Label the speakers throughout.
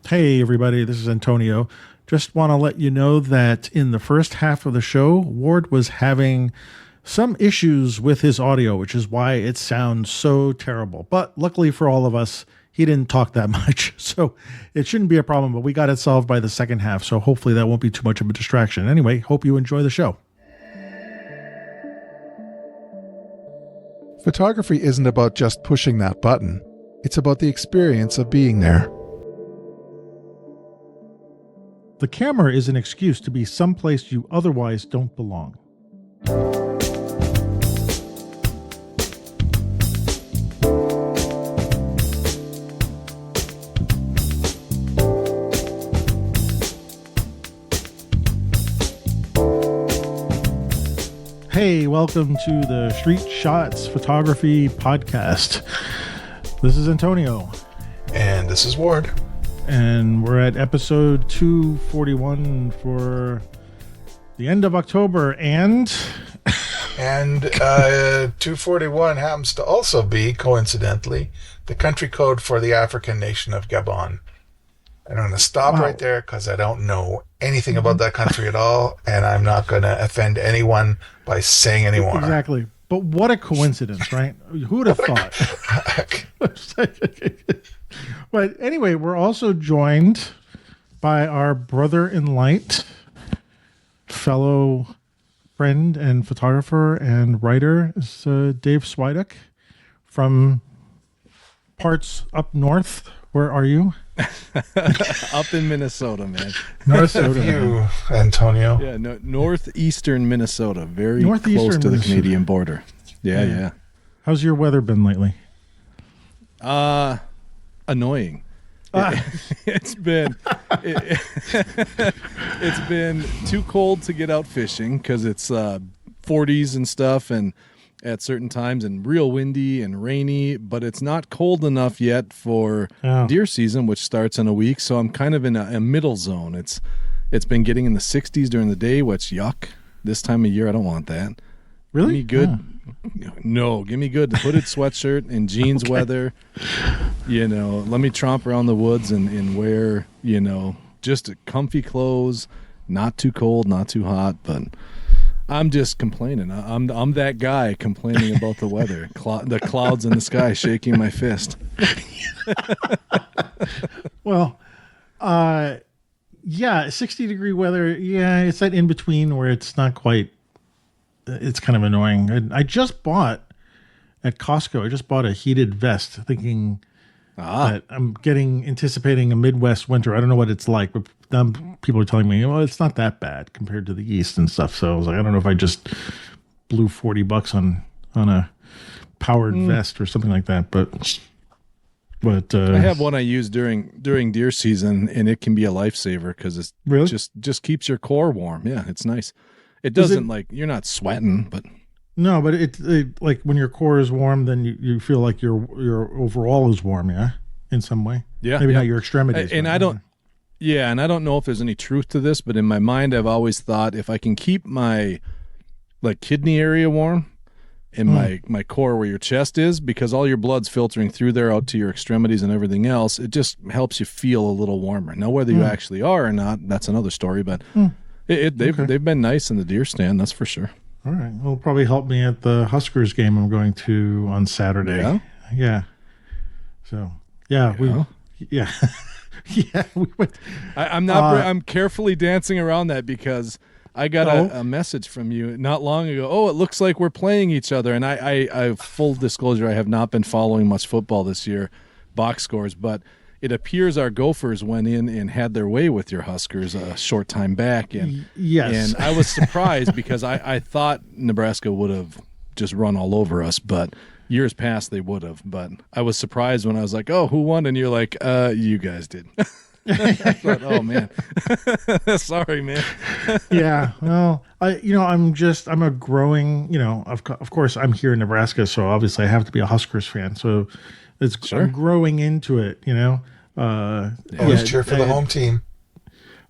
Speaker 1: Hey, everybody, this is Antonio. Just want to let you know that in the first half of the show, Ward was having some issues with his audio, which is why it sounds so terrible. But luckily for all of us, he didn't talk that much, so it shouldn't be a problem, but we got it solved by the second half, so hopefully that won't be too much of a distraction. Anyway, hope you enjoy the show.
Speaker 2: Photography isn't about just pushing that button. It's about the experience of being there.
Speaker 1: The camera is an excuse to be someplace you otherwise don't belong. Hey, welcome to the Street Shots Photography Podcast. This is Antonio.
Speaker 2: And this is Ward.
Speaker 1: And we're at episode 241 for the end of October. And
Speaker 2: 241 happens to also be, coincidentally, the country code for the African nation of Gabon. I'm going to stop right there because I don't know anything about that country at all, and I'm not going to offend anyone by saying any more.
Speaker 1: Exactly. But what a coincidence, right? Who would have thought? But anyway, we're also joined by our brother in light, fellow friend and photographer and writer, Dave Szweduik from parts up north. Where are you?
Speaker 3: Up in Minnesota, man.
Speaker 2: North of you, Antonio.
Speaker 3: Yeah, northeastern Minnesota, very close to the Canadian border. Yeah.
Speaker 1: How's your weather been lately?
Speaker 3: Annoying. It's been too cold to get out fishing because it's 40s and stuff, and at certain times, and real windy and rainy, but it's not cold enough yet for deer season, which starts in a week. So I'm kind of in a middle zone. It's been getting in the 60s during the day, which yuck. This time of year, I don't want that.
Speaker 1: Really?
Speaker 3: Give me good. No, give me good hooded sweatshirt and jeans weather. Let me tromp around the woods and wear, just comfy clothes, not too cold, not too hot, but I'm just complaining. I'm that guy complaining about the weather, the clouds in the sky, shaking my fist.
Speaker 1: Well, 60-degree weather. Yeah, it's that in between where it's not quite. It's kind of annoying. I just bought at Costco. I just bought a heated vest, thinking that I'm anticipating a Midwest winter. I don't know what it's like, but people are telling me, well, it's not that bad compared to the East and stuff. So I was like, I don't know if I just blew $40 on a powered vest or something like that. But I
Speaker 3: have one I use during deer season, and it can be a lifesaver because it
Speaker 1: really?
Speaker 3: just keeps your core warm. Yeah, it's nice. It doesn't you're not sweating, but
Speaker 1: no, but it like when your core is warm, then you feel like your overall is warm, in some way.
Speaker 3: Yeah,
Speaker 1: maybe not your extremities.
Speaker 3: And I don't know if there's any truth to this, but in my mind, I've always thought if I can keep my kidney area warm and my core where your chest is, because all your blood's filtering through there out to your extremities and everything else, it just helps you feel a little warmer. Now, whether you actually are or not, that's another story, but. They've been nice in the deer stand, that's for sure.
Speaker 1: All right. Well, it'll probably help me at the Huskers game I'm going to on Saturday. Yeah. So, we went.
Speaker 3: I'm carefully dancing around that because I got a message from you not long ago. Oh, it looks like we're playing each other. And I full disclosure, I have not been following much football this year, box scores, but it appears our Gophers went in and had their way with your Huskers a short time back. And
Speaker 1: yes.
Speaker 3: And I was surprised because I thought Nebraska would have just run all over us, but years past they would have. But I was surprised when I was like, oh, who won? And you're like, you guys did. I thought, oh, man. Sorry, man.
Speaker 1: Yeah. Well, I'm a growing, of course I'm here in Nebraska, so obviously I have to be a Huskers fan. So I'm growing into it,
Speaker 2: Always cheer for the home team.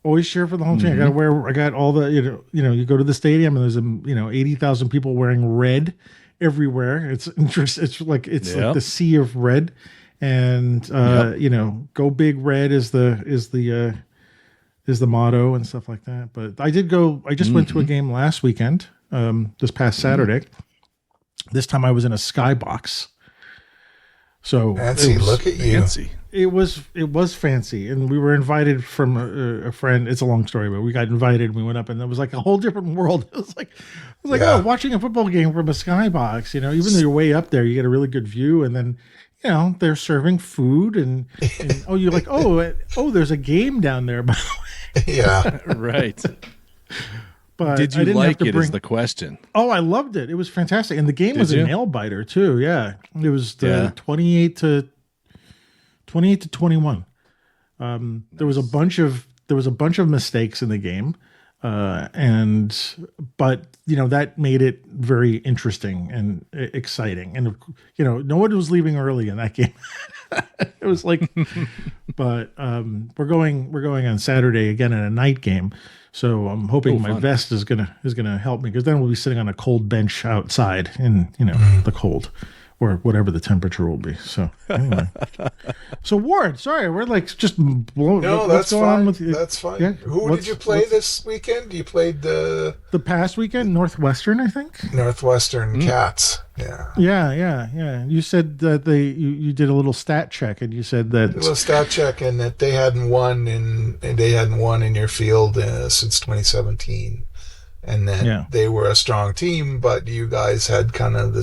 Speaker 1: Always cheer for the home team. I got all the, you go to the stadium and there's 80,000 people wearing red everywhere. It's interesting. It's like the sea of red. and go big red is the motto and stuff like that. But I just went to a game last weekend, this past Saturday. This time I was in a skybox. So
Speaker 2: fancy, look at you.
Speaker 3: Fancy.
Speaker 1: It was fancy, and we were invited from a friend. It's a long story, but we got invited. We went up, and it was like a whole different world. It was like oh, watching a football game from a skybox. Even though you're way up there, you get a really good view, and then they're serving food, and you're like, oh, there's a game down there. By the way.
Speaker 2: Yeah,
Speaker 3: right.
Speaker 1: But
Speaker 3: did you like it? Is the question?
Speaker 1: Oh, I loved it. It was fantastic, and the game was a nail biter too. Yeah, it was 28 to 21. There was a bunch of mistakes in the game, but that made it very interesting and exciting. And no one was leaving early in that game. It was like, but we're going on Saturday again in a night game. So I'm hoping my vest is gonna help me, because then we'll be sitting on a cold bench outside in the cold, or whatever the temperature will be. So anyway, so Ward, sorry, we're like just blowing.
Speaker 2: No, that's fine. That's fine.
Speaker 1: Yeah?
Speaker 2: Who did you play this weekend? You played the
Speaker 1: past weekend, Northwestern, I think.
Speaker 2: Northwestern Cats.
Speaker 1: Yeah. You said that you did a little stat check, and you said that
Speaker 2: a little stat check, and that they hadn't won in your field since 2017. And then they were a strong team, but you guys had kind of the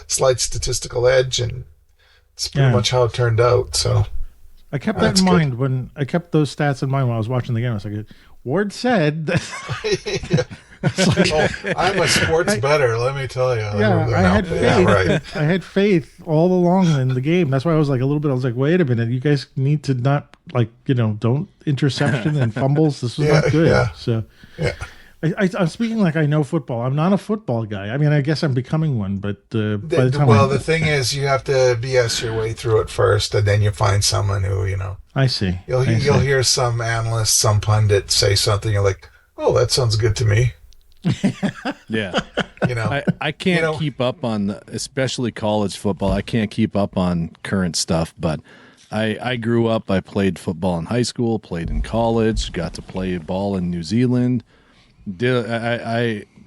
Speaker 2: slight statistical edge, and it's pretty much how it turned out. So
Speaker 1: I kept that in mind when I kept those stats in mind when I was watching the game. I was like, Ward said that.
Speaker 2: I'm a sports bettor, let me tell you.
Speaker 1: I had faith. Yeah, right. I had faith all along in the game. That's why I was like I was like, wait a minute, you guys need to not don't interception and fumbles. This was not good. Yeah. So I'm speaking like I know football. I'm not a football guy. I mean, I guess I'm becoming one, but
Speaker 2: the thing is, you have to BS your way through it first, and then you find someone who
Speaker 1: I see.
Speaker 2: You'll hear some analyst, some pundit say something. You're like, oh, that sounds good to me.
Speaker 3: Yeah. I can't keep up on especially college football. I can't keep up on current stuff, but I grew up. I played football in high school, played in college, got to play ball in New Zealand.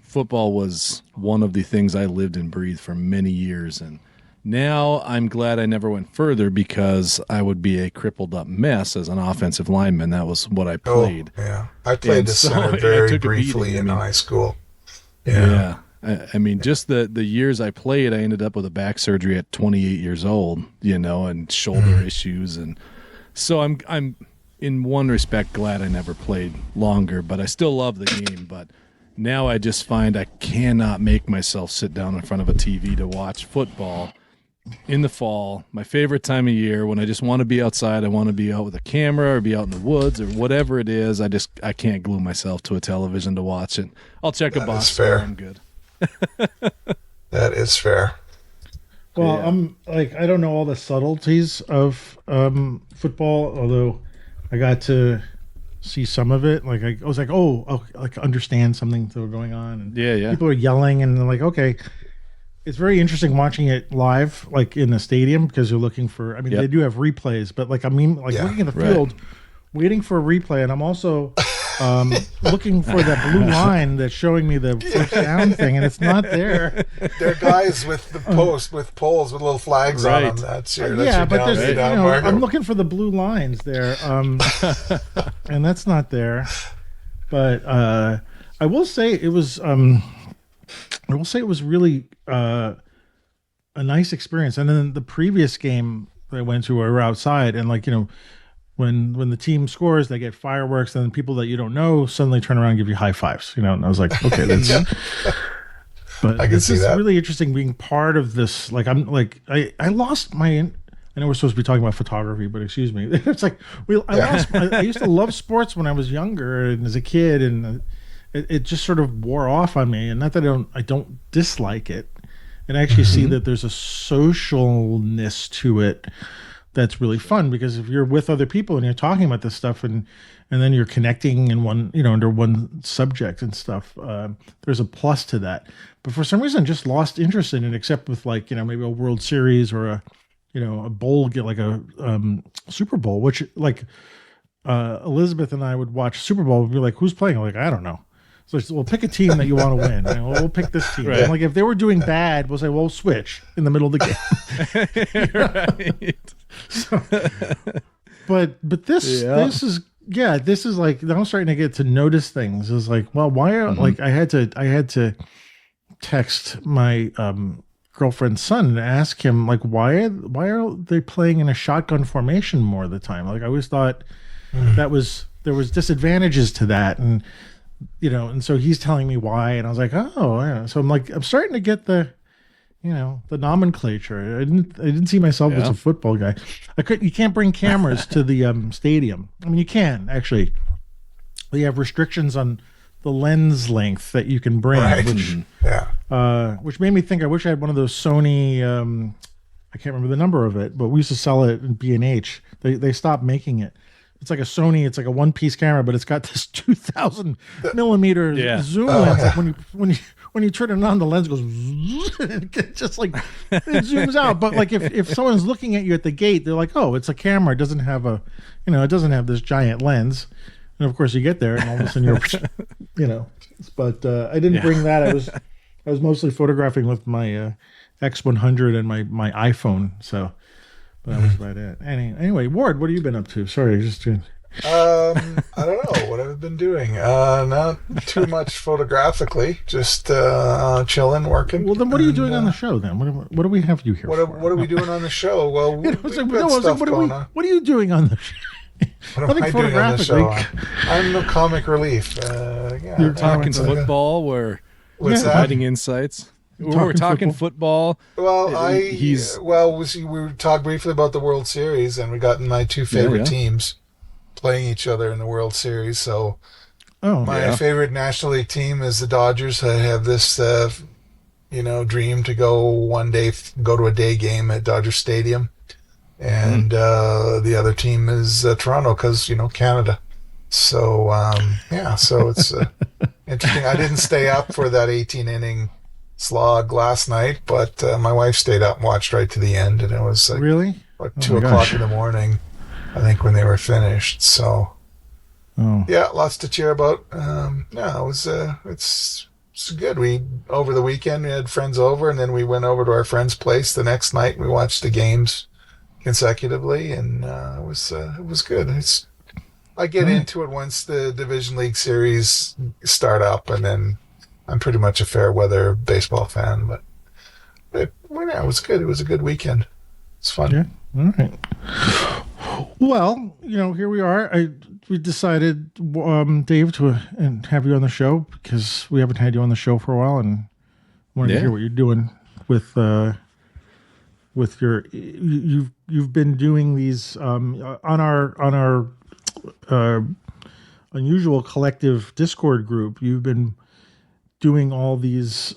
Speaker 3: Football was one of the things I lived and breathed for many years, and now I'm glad I never went further, because I would be a crippled up mess as an offensive lineman. That was what I played.
Speaker 2: Oh, yeah, I played the center very briefly in high school.
Speaker 3: Yeah. I mean, just the years I played, I ended up with a back surgery at 28 years old, and shoulder issues, and so I'm in one respect glad I never played longer, but I still love the game. But now I just find I cannot make myself sit down in front of a TV to watch football in the fall, my favorite time of year, when I just want to be outside. I want to be out with a camera or be out in the woods or whatever it is. I can't glue myself to a television to watch it. I'll check a box score. I'm good.
Speaker 2: That is fair.
Speaker 1: Well, I'm like, I don't know all the subtleties of football, although I got to see some of it. Like I was like, like understand something that was going on, and people are yelling, and they're like, okay. It's very interesting watching it live, like in a stadium, because you're looking for. I mean, they do have replays, but looking at the field, waiting for a replay, and I'm also looking for that blue line that's showing me the first down thing, and it's not there.
Speaker 2: They're guys with the poles with little flags on them. That's your down marker.
Speaker 1: I'm looking for the blue lines there, and that's not there. But I will say it was. I will say it was really a nice experience. And then the previous game that I went to, we were outside, and when the team scores, they get fireworks, and then people that you don't know suddenly turn around and give you high fives. And I was like, okay, that's. But I can see that. It's really interesting being part of this. Like I lost my. I know we're supposed to be talking about photography, but excuse me. It's like I used to love sports when I was younger and as a kid, and it just sort of wore off on me. And not that I don't dislike it, and I actually see that there's a socialness to it that's really fun, because if you're with other people and you're talking about this stuff and then you're connecting in one, under one subject and stuff, there's a plus to that. But for some reason, just lost interest in it, except with maybe a World Series or a bowl, get like a Super Bowl, which like Elizabeth and I would watch Super Bowl and be like, who's playing? I'm like, I don't know. So we'll pick a team that you want to win. And we'll pick this team.
Speaker 3: Right.
Speaker 1: And like if they were doing bad, we'll say, well, switch in the middle of the game.
Speaker 3: Right.
Speaker 1: So, but this is like, now I'm starting to get to notice things. It's like, well, why are like I had to text my girlfriend's son and ask him like, why are they playing in a shotgun formation more of the time? Like I always thought there was disadvantages to that, and and so he's telling me why, and I was like, oh yeah. So I'm starting to get the nomenclature. I didn't see myself as a football guy. You can't bring cameras to the stadium. I mean, you can actually. They have restrictions on the lens length that you can bring, which made me think I wish I had one of those Sony. I can't remember the number of it, but we used to sell it in B&H. They stopped making it. It's like a Sony. It's like a one-piece camera, but it's got this 2,000 millimeter zoom lens. Like when you turn it on, the lens goes it just like it zooms out. But like if someone's looking at you at the gate, they're like, oh, it's a camera. It doesn't have it doesn't have this giant lens. And of course, you get there, and all of a sudden you're, But I didn't bring that. I was mostly photographing with my X100 and my iPhone. So. But that was about it. Anyway, Ward, what have you been up to? Sorry, just
Speaker 2: I don't know what I've been doing. Not too much photographically, just chilling, working.
Speaker 1: Well, then what are you doing on the show then? What do we have you here for?
Speaker 2: What are we doing on the show? Well,
Speaker 1: what are you doing on the show?
Speaker 2: What am I doing on the show? I'm the comic relief.
Speaker 3: You're talking football. We're providing insights. We're talking football.
Speaker 2: Well, we talked briefly about the World Series, and we got my two favorite teams playing each other in the World Series. So, my favorite National League team is the Dodgers. I have this, dream to go one day, go to a day game at Dodger Stadium, and the other team is Toronto because Canada. So, so it's interesting. I didn't stay up for that 18-inning slog last night, but my wife stayed up and watched right to the end, and it was like
Speaker 1: really
Speaker 2: like 2 o'clock in the morning, I think, when they were finished. So lots to cheer about. It was it's good. We over the weekend we had friends over, and then we went over to our friend's place the next night. And we watched the games consecutively, and it was good. I get into it once the Division League series start up, and then I'm pretty much a fair weather baseball fan, but it was good. It was a good weekend. It's fun.
Speaker 1: Yeah. All right. Well, here we are. We decided, Dave, to have you on the show because we haven't had you on the show for a while, and wanted to hear what you're doing with your. You've been doing these on our unusual collective Discord group. You've been doing all these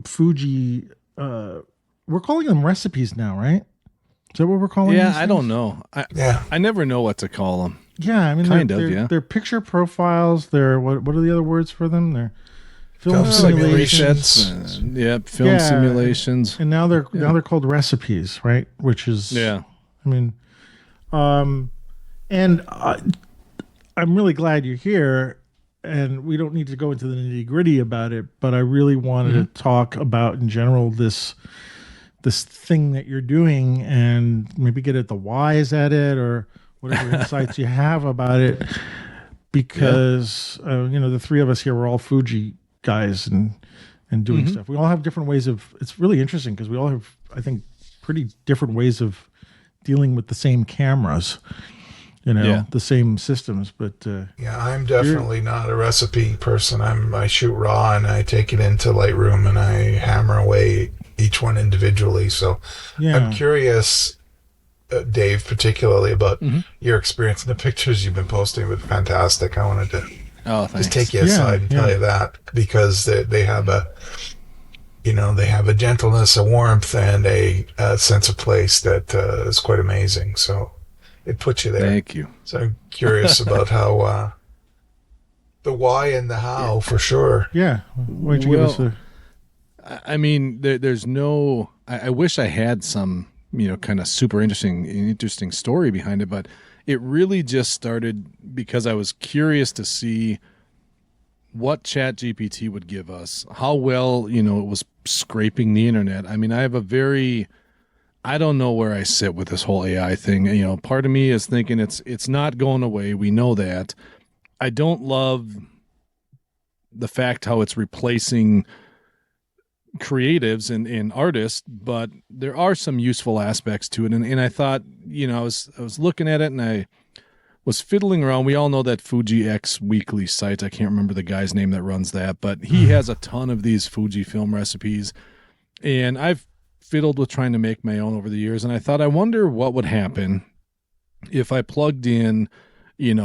Speaker 1: Fuji, we're calling them recipes now, right? Is that what we're calling them?
Speaker 3: Yeah, I don't know. I never know what to call them.
Speaker 1: Yeah, I mean, they're picture profiles. They're, what are the other words for them? They're film simulations.
Speaker 3: Film simulations.
Speaker 1: And now they're called recipes, right? Which is, I mean, and I'm really glad you're here. And we don't need to go into the nitty gritty about it, but I really wanted to talk about in general this thing that you're doing, and maybe get at the whys at it or whatever insights you have about it. Because the three of us here, we're all Fuji guys and doing stuff. We all have different ways of. It's really interesting because we all have, I think, pretty different ways of dealing with the same cameras. The same systems, but
Speaker 2: I'm definitely not a recipe person. I shoot raw and I take it into Lightroom and I hammer away each one individually. So I'm curious, Dave, particularly about your experience in the pictures you've been posting. But fantastic. I wanted to just take you aside and tell you that, because they have a gentleness, a warmth, and a sense of place that is quite amazing. So it puts you there.
Speaker 3: Thank you.
Speaker 2: So I'm curious about how the why and the how, for sure.
Speaker 1: Yeah. Why don't you give us a...
Speaker 3: I mean, there's no... I wish I had some kind of super interesting story behind it, but it really just started because I was curious to see what ChatGPT would give us, how well, it was scraping the internet. I mean, I don't know where I sit with this whole AI thing. Part of me is thinking it's not going away. We know that. I don't love the fact how it's replacing creatives and artists, but there are some useful aspects to it. And I thought, I was looking at it and I was fiddling around. We all know that Fuji X Weekly site. I can't remember the guy's name that runs that, but he has a ton of these Fujifilm recipes. And I've fiddled with trying to make my own over the years. And I thought, I wonder what would happen if I plugged in,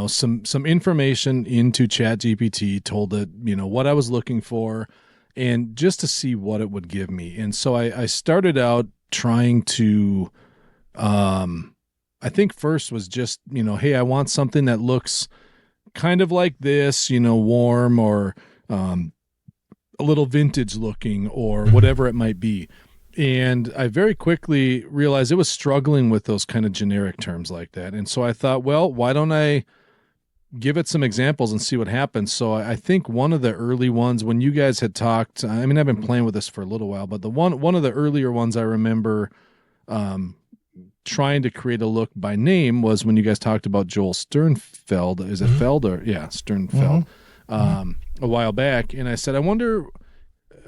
Speaker 3: some information into ChatGPT, told it, what I was looking for, and just to see what it would give me. And so I started out trying to, I think first was just, hey, I want something that looks kind of like this, warm or a little vintage looking or whatever it might be. And I very quickly realized it was struggling with those kind of generic terms like that. And so I thought, well, why don't I give it some examples and see what happens? So I think one of the early ones when you guys had talked, I mean, I've been playing with this for a little while, but one of the earlier ones I remember trying to create a look by name was when you guys talked about Joel Sternfeld. Is it Feld or Sternfeld? A while back. And I said, I wonder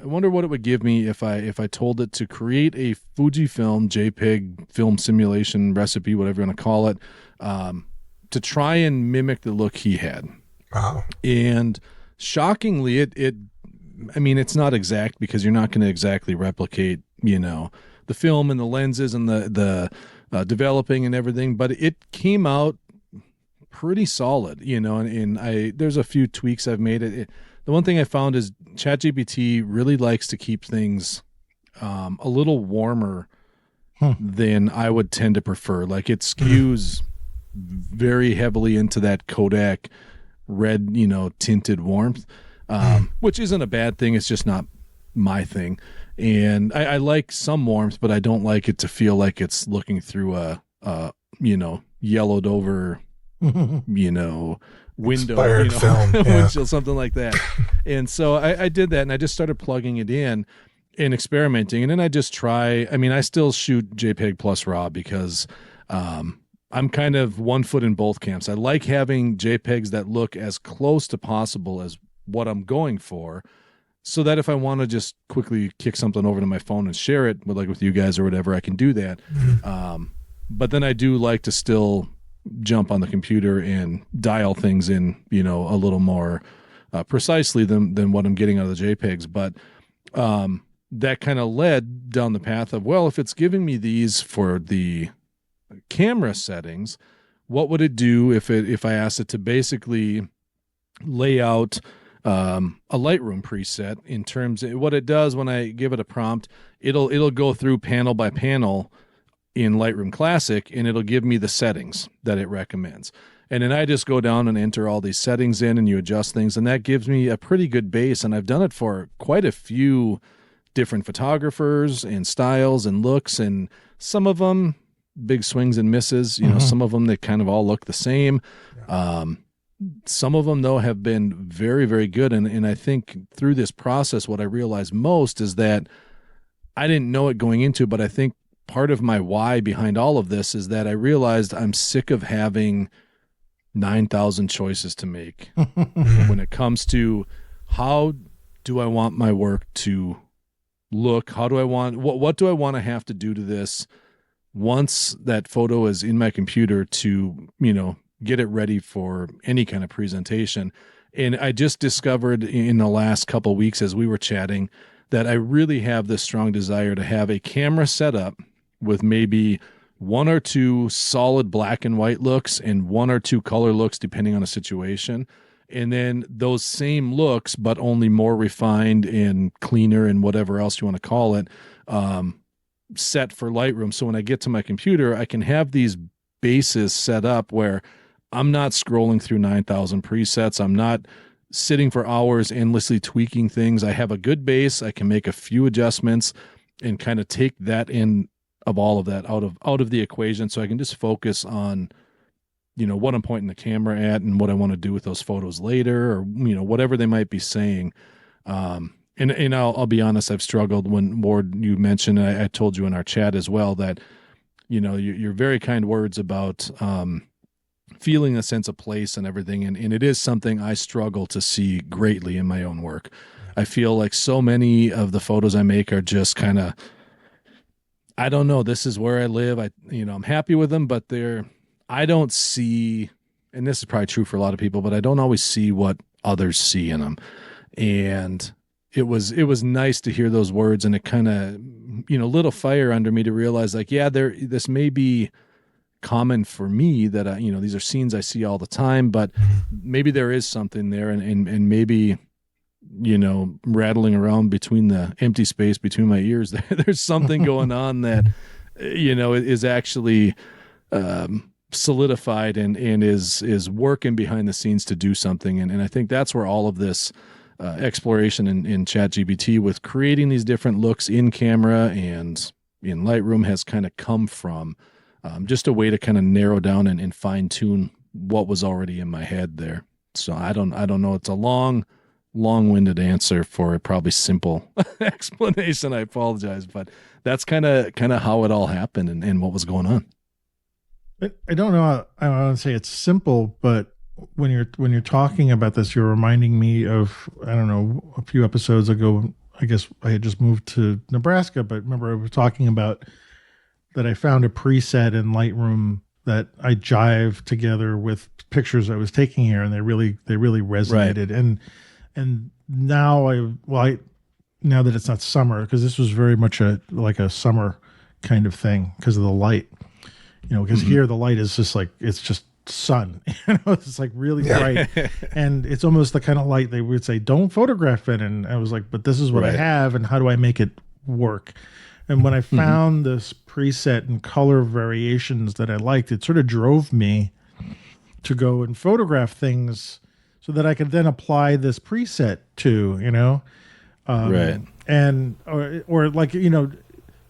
Speaker 3: what it would give me if I told it to create a Fujifilm JPEG film simulation recipe, whatever you want to call it, to try and mimic the look he had.
Speaker 2: Wow.
Speaker 3: And shockingly, it's not exact because you're not going to exactly replicate, the film and the lenses and the developing and everything, but it came out pretty solid, and there's a few tweaks I've made. The one thing I found is ChatGPT really likes to keep things a little warmer than I would tend to prefer. Like it skews very heavily into that Kodak red, tinted warmth, which isn't a bad thing. It's just not my thing. And I like some warmth, but I don't like it to feel like it's looking through a yellowed over, window,
Speaker 2: film,
Speaker 3: windshield, something like that. And so I did that, and I just started plugging it in and experimenting. And then I just I still shoot JPEG plus RAW because I'm kind of one foot in both camps. I like having JPEGs that look as close to possible as what I'm going for, so that if I want to just quickly kick something over to my phone and share it with you guys or whatever, I can do that. But then I do like to still jump on the computer and dial things in, a little more precisely than what I'm getting out of the JPEGs. But that kind of led down the path of, well, if it's giving me these for the camera settings, what would it do if I asked it to basically lay out a Lightroom preset in terms of what it does when I give it a prompt? It'll go through panel by panel in Lightroom Classic, and it'll give me the settings that it recommends. And then I just go down and enter all these settings in, and you adjust things, and that gives me a pretty good base. And I've done it for quite a few different photographers and styles and looks, and some of them big swings and misses. Some of them, they kind of all look the same. Some of them, though, have been very, very good. And I think through this process, what I realized most is that I didn't know it going into, but I think part of my why behind all of this is that I realized I'm sick of having 9,000 choices to make when it comes to how do I want my work to look? How do I want, what do I want to have to do to this once that photo is in my computer to, get it ready for any kind of presentation? And I just discovered in the last couple of weeks as we were chatting that I really have this strong desire to have a camera set up with maybe one or two solid black and white looks and one or two color looks, depending on a situation. And then those same looks, but only more refined and cleaner and whatever else you want to call it, set for Lightroom. So when I get to my computer, I can have these bases set up where I'm not scrolling through 9,000 presets. I'm not sitting for hours endlessly tweaking things. I have a good base. I can make a few adjustments and kind of take that in of all of that out of the equation, so I can just focus on, what I'm pointing the camera at and what I want to do with those photos later, or whatever they might be saying. And I'll be honest, I've struggled when, Ward, you mentioned, and I told you in our chat as well, that your very kind words about feeling a sense of place and everything, and it is something I struggle to see greatly in my own work. I feel like so many of the photos I make are just kind of, I don't know, this is where I live. I'm happy with them, but I don't see, and this is probably true for a lot of people, but I don't always see what others see in them. And it was nice to hear those words, and it kind of, lit a fire under me to realize, like, yeah, this may be common for me, that these are scenes I see all the time, but maybe there is something there, and maybe, rattling around between the empty space between my ears, there's something going on that, is actually solidified and is working behind the scenes to do something. And I think that's where all of this exploration in ChatGPT with creating these different looks in camera and in Lightroom has kind of come from, just a way to kind of narrow down and fine tune what was already in my head there. So I don't know. It's a long-winded answer for a probably simple explanation. I apologize, but that's kind of how it all happened and what was going on.
Speaker 1: I don't know. I want to say it's simple, but when you're talking about this, you're reminding me of, I don't know, a few episodes ago. I guess I had just moved to Nebraska, but remember I was talking about that I found a preset in Lightroom that I jived together with pictures I was taking here, and they really resonated. Right. And now now that it's not summer, because this was very much like a summer kind of thing because of the light, because here the light is just like, it's just sun, it's like really bright, and it's almost the kind of light they would say don't photograph it. And I was like, but this is what I have, and how do I make it work? And when I found this preset and color variations that I liked, it sort of drove me to go and photograph things so that I could then apply this preset to, and or like,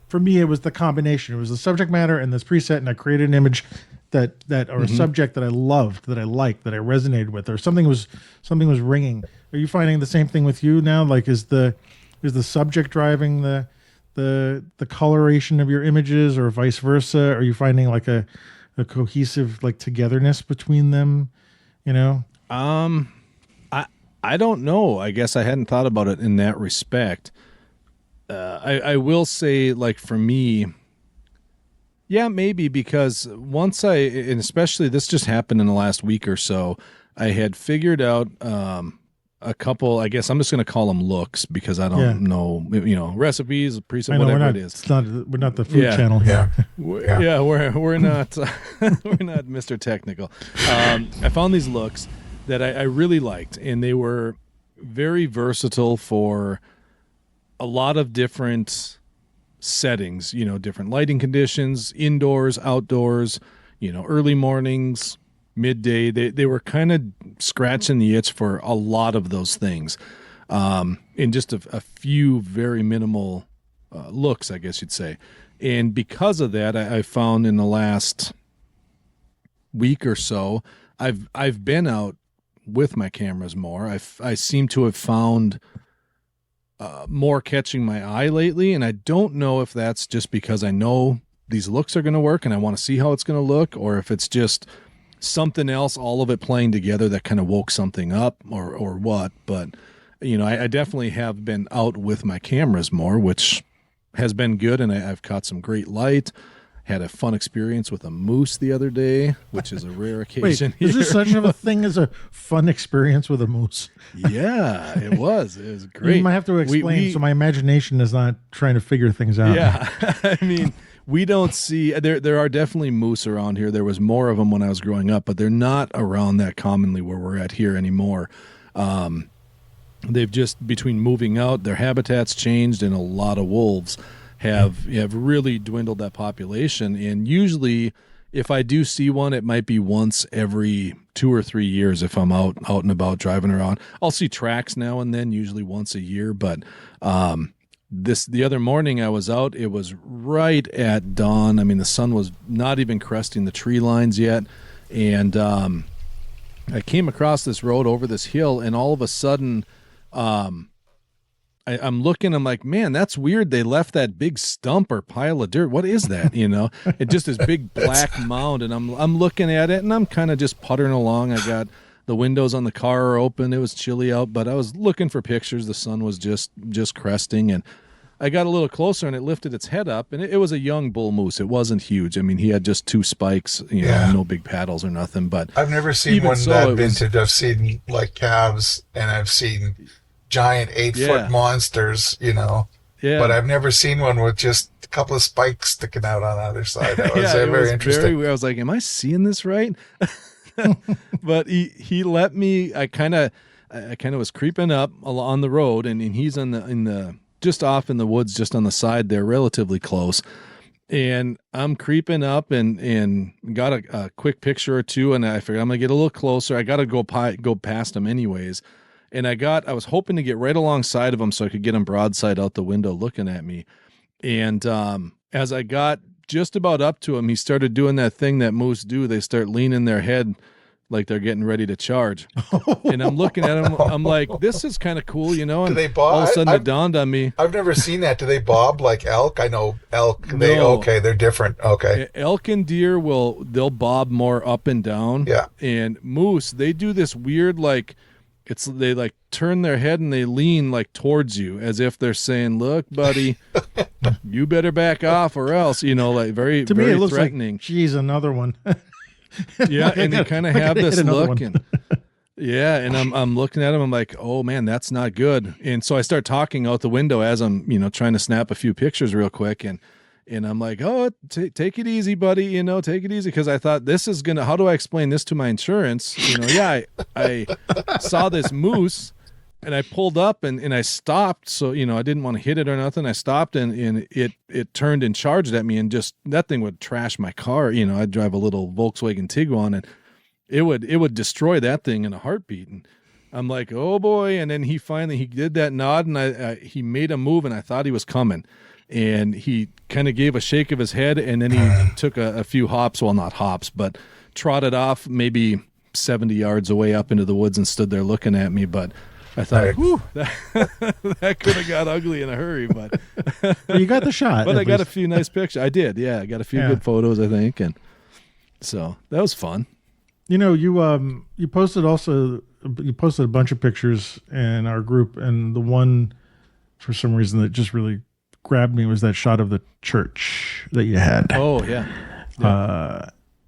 Speaker 1: for me, it was the combination. It was the subject matter and this preset, and I created an image that or a subject that I loved, that I liked, that I resonated with, or something was ringing. Are you finding the same thing with you now? Like, is the subject driving the coloration of your images, or vice versa? Are you finding like a cohesive like togetherness between them?
Speaker 3: I don't know. I guess I hadn't thought about it in that respect. I will say, like, for me, yeah, maybe, because once and especially this just happened in the last week or so, I had figured out a couple, I guess I'm just going to call them looks, because I don't know, recipes, preset, whatever it is.
Speaker 1: We're not the food channel here.
Speaker 3: We're not we're not Mr. Technical. I found these looks that I really liked, and they were very versatile for a lot of different settings, different lighting conditions, indoors, outdoors, early mornings, midday. They were kind of scratching the itch for a lot of those things, in just a few very minimal looks, I guess you'd say. And because of that, I found in the last week or so, I've been out with my cameras more. I seem to have found more catching my eye lately, and I don't know if that's just because I know these looks are going to work and I want to see how it's going to look, or if it's just something else, all of it playing together that kind of woke something up, or what. But I definitely have been out with my cameras more, which has been good, and I've caught some great light. Had a fun experience with a moose the other day, which is a rare occasion.
Speaker 1: Wait, is there such a thing as a fun experience with a moose?
Speaker 3: Yeah, it was. It was great.
Speaker 1: You might have to explain, so my imagination is not trying to figure things out.
Speaker 3: Yeah, I mean, we don't see, there are definitely moose around here. There was more of them when I was growing up, but they're not around that commonly where we're at here anymore. They've just, between moving out, their habitats changed, and a lot of wolves have really dwindled that population. And usually, if I do see one, it might be once every 2 or 3 years. If I'm out and about driving around, I'll see tracks now and then, usually once a year. But the other morning I was out, it was right at dawn. I mean, the sun was not even cresting the tree lines yet. And I came across this road over this hill, and all of a sudden I'm looking, I'm like, man, that's weird. They left that big stump or pile of dirt. What is that? It just this big black mound, and I'm looking at it, and I'm kind of just puttering along. I got the windows on the car are open. It was chilly out, but I was looking for pictures. The sun was just cresting, and I got a little closer, and it lifted its head up, and it was a young bull moose. It wasn't huge. I mean, he had just 2 spikes, no big paddles or nothing. But
Speaker 2: I've never seen one that vintage. I've seen like calves, and I've seen giant 8-foot monsters, Yeah. But I've never seen one with just a couple of spikes sticking out on the other side. That was very interesting.
Speaker 3: I was like, am I seeing this right? But he let me. I kind of was creeping up on the road, and he's in the just off in the woods, just on the side there, relatively close. And I'm creeping up and got a quick picture or two, and I figured I'm gonna get a little closer. I got to go past him anyways. And I was hoping to get right alongside of him so I could get him broadside out the window looking at me. And as I got just about up to him, he started doing that thing that moose do. They start leaning their head like they're getting ready to charge. And I'm looking at him. I'm like, this is kind of cool, And
Speaker 2: do they bob?
Speaker 3: All of a sudden it dawned on me.
Speaker 2: I've never seen that. Do they bob like elk? I know elk. They're different. Okay.
Speaker 3: Elk and deer they'll bob more up and down.
Speaker 2: Yeah.
Speaker 3: And moose, they do this weird, like, they like turn their head and they lean like towards you as if they're saying, look, buddy, you better back off or else, like very,
Speaker 1: to
Speaker 3: very
Speaker 1: me, it looks
Speaker 3: threatening.
Speaker 1: Like, geez, another one.
Speaker 3: Yeah. And they kind of have this look and I'm looking at him. I'm like, oh man, that's not good. And so I start talking out the window as I'm, trying to snap a few pictures real quick. And I'm like, oh, take it easy, buddy. Take it easy. Because I thought how do I explain this to my insurance? I saw this moose and I pulled up and I stopped. So, I didn't want to hit it or nothing. I stopped and it turned and charged at me, and just that thing would trash my car. I'd drive a little Volkswagen Tiguan, and it would destroy that thing in a heartbeat. And I'm like, oh boy. And then he did that nod, and he made a move, and I thought he was coming. And he kind of gave a shake of his head, and then he took a few hops, well, not hops, but trotted off maybe 70 yards away up into the woods and stood there looking at me. But I thought, whew, that could have got ugly in a hurry. But
Speaker 1: you got the shot.
Speaker 3: But I got a few nice pictures. I did, yeah. I got a few good photos, I think. And so that was fun.
Speaker 1: You posted a bunch of pictures in our group, and the one, for some reason, that just really grabbed me was that shot of the church that you had.
Speaker 3: Oh yeah.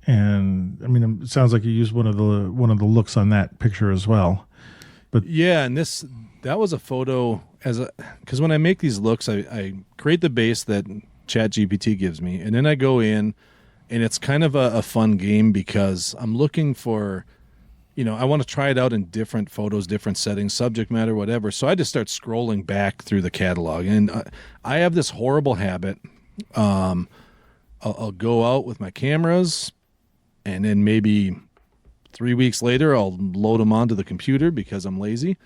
Speaker 1: And I mean, it sounds like you used one of the looks on that picture as well. But
Speaker 3: yeah, and that was a photo because when I make these looks, I create the base that ChatGPT gives me, and then I go in, and it's kind of a fun game because I'm looking for, I want to try it out in different photos, different settings, subject matter, whatever. So I just start scrolling back through the catalog. And I have this horrible habit. I'll go out with my cameras, and then maybe 3 weeks later, I'll load them onto the computer because I'm lazy.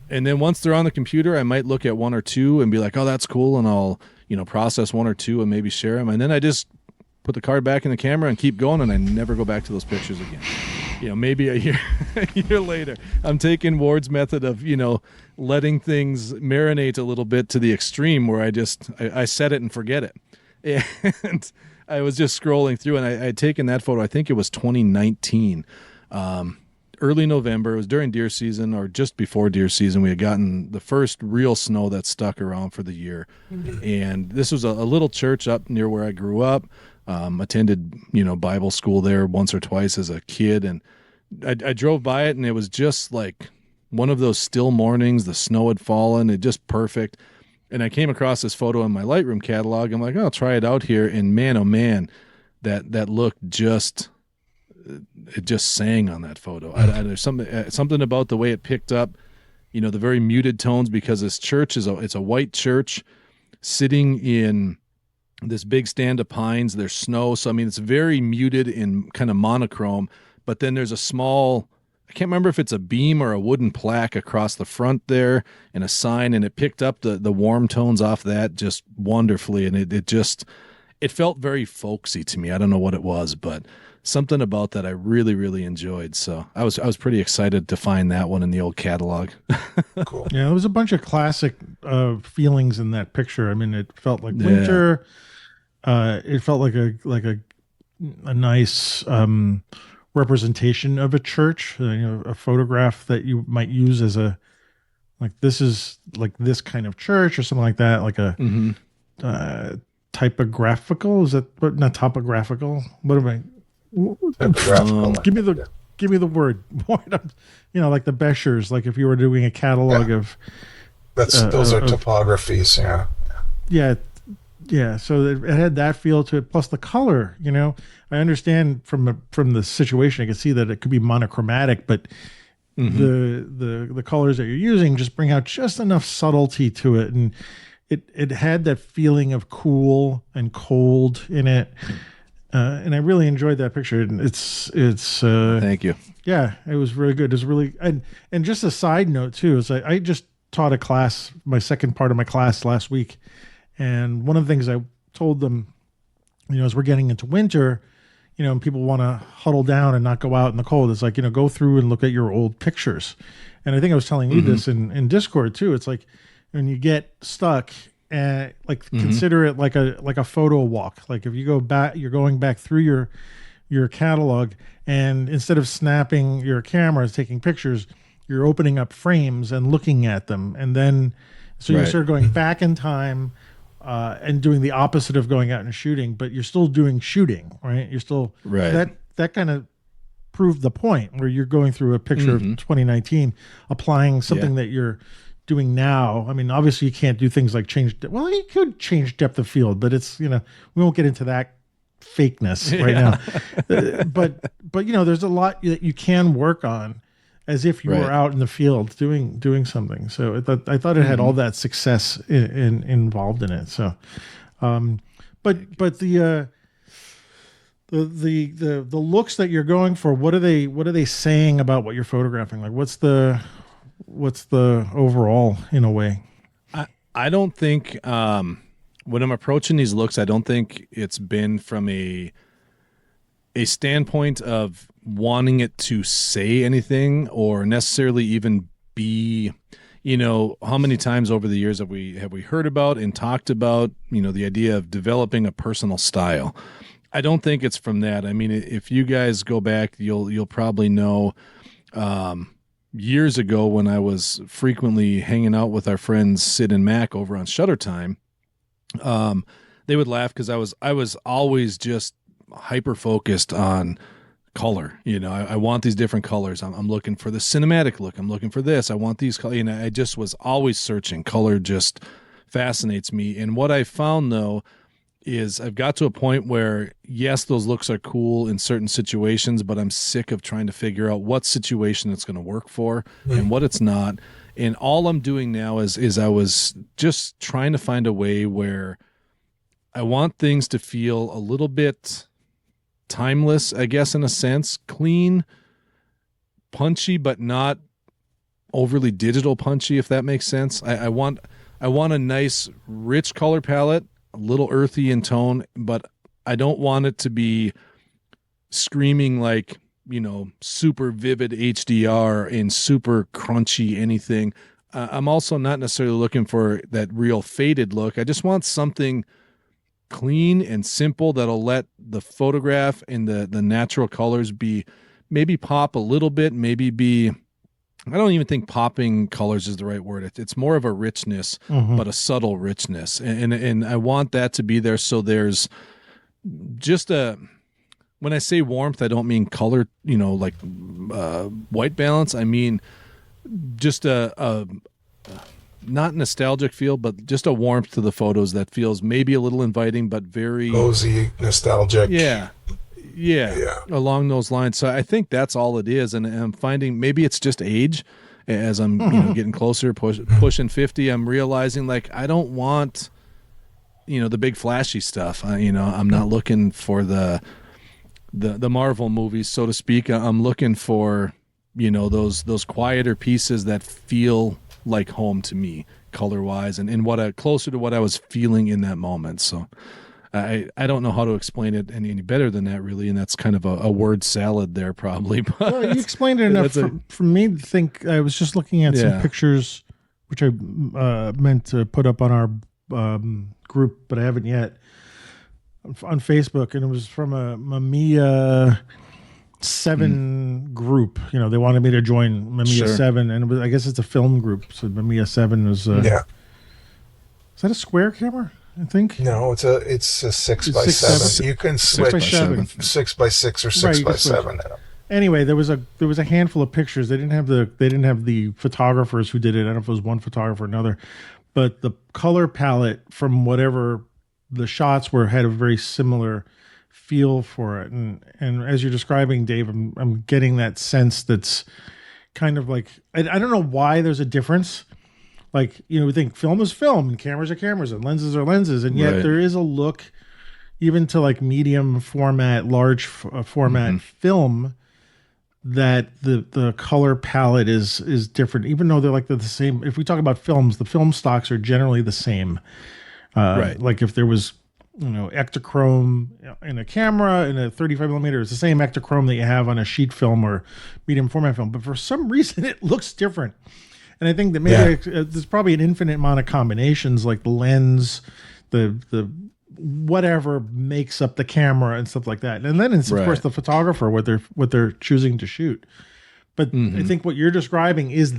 Speaker 3: And then once they're on the computer, I might look at one or two and be like, oh, that's cool. And I'll, process one or two and maybe share them. And then I just put the card back in the camera and keep going, and I never go back to those pictures again. Maybe a year later, I'm taking Ward's method of, letting things marinate a little bit to the extreme where I set it and forget it. And I was just scrolling through, and I had taken that photo. I think it was 2019, early November. It was during deer season or just before deer season. We had gotten the first real snow that stuck around for the year. Mm-hmm. And this was a little church up near where I grew up. Attended, Bible school there once or twice as a kid. And I drove by it, and it was just like one of those still mornings. The snow had fallen. It just perfect. And I came across this photo in my Lightroom catalog. I'm like, oh, I'll try it out here. And man, oh man, that look just sang on that photo. There's something about the way it picked up, the very muted tones, because this church it's a white church sitting in this big stand of pines. There's snow. So, I mean, it's very muted in kind of monochrome, but then there's a small I can't remember if it's a beam or a wooden plaque across the front there and a sign, and it picked up the warm tones off that just wonderfully. And it felt very folksy to me. I don't know what it was, but something about that I really, really enjoyed. So I was pretty excited to find that one in the old catalog.
Speaker 2: Cool.
Speaker 1: Yeah, there was a bunch of classic feelings in that picture. I mean, it felt like winter. It felt like a nice representation of a church. A photograph that you might use as this is like this kind of church or something like that. Like a typographical. Is that not topographical? What am I? Give me the word. Like the Beschers. Like if you were doing a catalog of.
Speaker 2: Those are topographies. Yeah.
Speaker 1: Yeah. So it had that feel to it. Plus the color. I understand from the situation. I can see that it could be monochromatic, but the colors that you're using just bring out just enough subtlety to it, and it had that feeling of cool and cold in it. And I really enjoyed that picture. And it's
Speaker 3: thank you.
Speaker 1: Yeah, it was really good. It was really, and just a side note too, is I just taught a class, my second part of my class last week. And one of the things I told them, as we're getting into winter, and people want to huddle down and not go out in the cold. It's like, go through and look at your old pictures. And I think I was telling you this in Discord too. It's like when you get stuck, and consider it like a photo walk. Like if you go back, you're going back through your catalog, and instead of snapping your camera, taking pictures, you're opening up frames and looking at them, and then you're sort of going back in time and doing the opposite of going out and shooting, but you're still doing shooting, right? You're still that kind of proved the point where you're going through a picture of 2019, applying something that you're doing now. I mean, obviously you can't do things like you could change depth of field, but it's, we won't get into that fakeness right now. But there's a lot that you can work on as if you were out in the field doing something. So I thought it had all that success involved in it. So, but the looks that you're going for, what are they saying about what you're photographing? Like what's the overall, in a way?
Speaker 3: I don't think when I'm approaching these looks, I don't think it's been from a standpoint of wanting it to say anything or necessarily even be, how many times over the years have we heard about and talked about, the idea of developing a personal style. I don't think it's from that. I mean, if you guys go back, you'll probably know, years ago when I was frequently hanging out with our friends Sid and Mac over on Shutter Time, they would laugh because I was always just hyper focused on color. I want these different colors. I'm looking for the cinematic look. I'm looking for this. I want these colors. I just was always searching. Color just fascinates me. And what I found though is I've got to a point where, yes, those looks are cool in certain situations, but I'm sick of trying to figure out what situation it's going to work for and what it's not. And all I'm doing now is I was just trying to find a way where I want things to feel a little bit timeless, I guess, in a sense, clean, punchy, but not overly digital punchy, if that makes sense. I want a nice, rich color palette, a little earthy in tone, but I don't want it to be screaming like, super vivid HDR and super crunchy anything. I'm also not necessarily looking for that real faded look. I just want something clean and simple that'll let the photograph and the natural colors be maybe pop a little bit, maybe be, I don't even think popping colors is the right word. It's more of a richness, but a subtle richness. And I want that to be there. So there's just when I say warmth, I don't mean color, like white balance. I mean just a not nostalgic feel, but just a warmth to the photos that feels maybe a little inviting, but very
Speaker 2: cozy, nostalgic.
Speaker 3: Yeah. Along those lines. So I think that's all it is. And I'm finding maybe it's just age as I'm getting closer, pushing 50. I'm realizing like I don't want, the big flashy stuff. I'm not looking for the Marvel movies, so to speak. I'm looking for, those quieter pieces that feel like home to me, color wise, and closer to what I was feeling in that moment. So I don't know how to explain it any better than that, really, and that's kind of a word salad there, probably. But
Speaker 1: well, you explained it enough for me to think. I was just looking at some pictures, which I meant to put up on our group, but I haven't yet, on Facebook, and it was from a Mamiya 7 group. They wanted me to join Mamiya 7, and I guess it's a film group. So Mamiya 7 was Is that a square camera? I think
Speaker 2: no, it's a 6x7. You can switch 6x6 or 6x7.
Speaker 1: Anyway, there was a handful of pictures. They didn't have the photographers who did it. I don't know if it was one photographer or another, but the color palette from whatever the shots were had a very similar feel for it. And as you're describing, Dave, I'm getting that sense that's kind of like, I don't know why there's a difference. Like, we think film is film and cameras are cameras and lenses are lenses. And yet there is a look even to like medium format, large format film, that the color palette is different, even though they're the same. If we talk about films, the film stocks are generally the same. Like if there was, Ektachrome in a camera in a 35 millimeter, it's the same Ektachrome that you have on a sheet film or medium format film. But for some reason, it looks different. And I think that maybe there's probably an infinite amount of combinations, like the lens, the whatever makes up the camera and stuff like that. And then it's of course the photographer, what they're choosing to shoot. But I think what you're describing is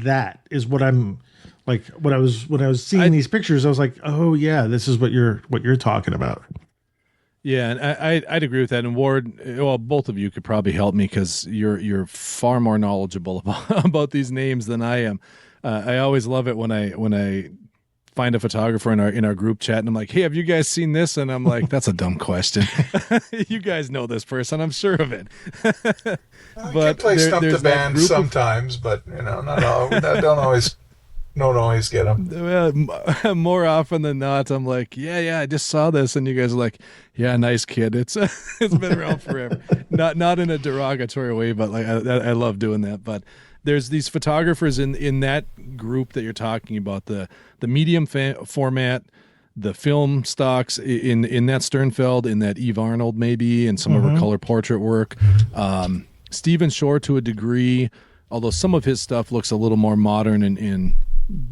Speaker 1: what I'm like, when I was seeing these pictures, I was like, oh yeah, this is what you're talking about.
Speaker 3: Yeah, and I'd agree with that. And Ward, well, both of you could probably help me because you're far more knowledgeable about these names than I am. I always love it when I find a photographer in our group chat and I'm like, hey, have you guys seen this? And I'm like, that's a dumb question. You guys know this person, I'm sure of it.
Speaker 2: But you can play Stump the Band sometimes, but not all. Don't always get them.
Speaker 3: More often than not, I'm like, yeah, I just saw this, and you guys are like, yeah, nice kid. It's been around forever. Not in a derogatory way, but like I love doing that. But there's these photographers in that group that you're talking about, the medium format, the film stocks in that Sternfeld, in that Eve Arnold maybe, and some of her color portrait work. Stephen Shore to a degree, although some of his stuff looks a little more modern and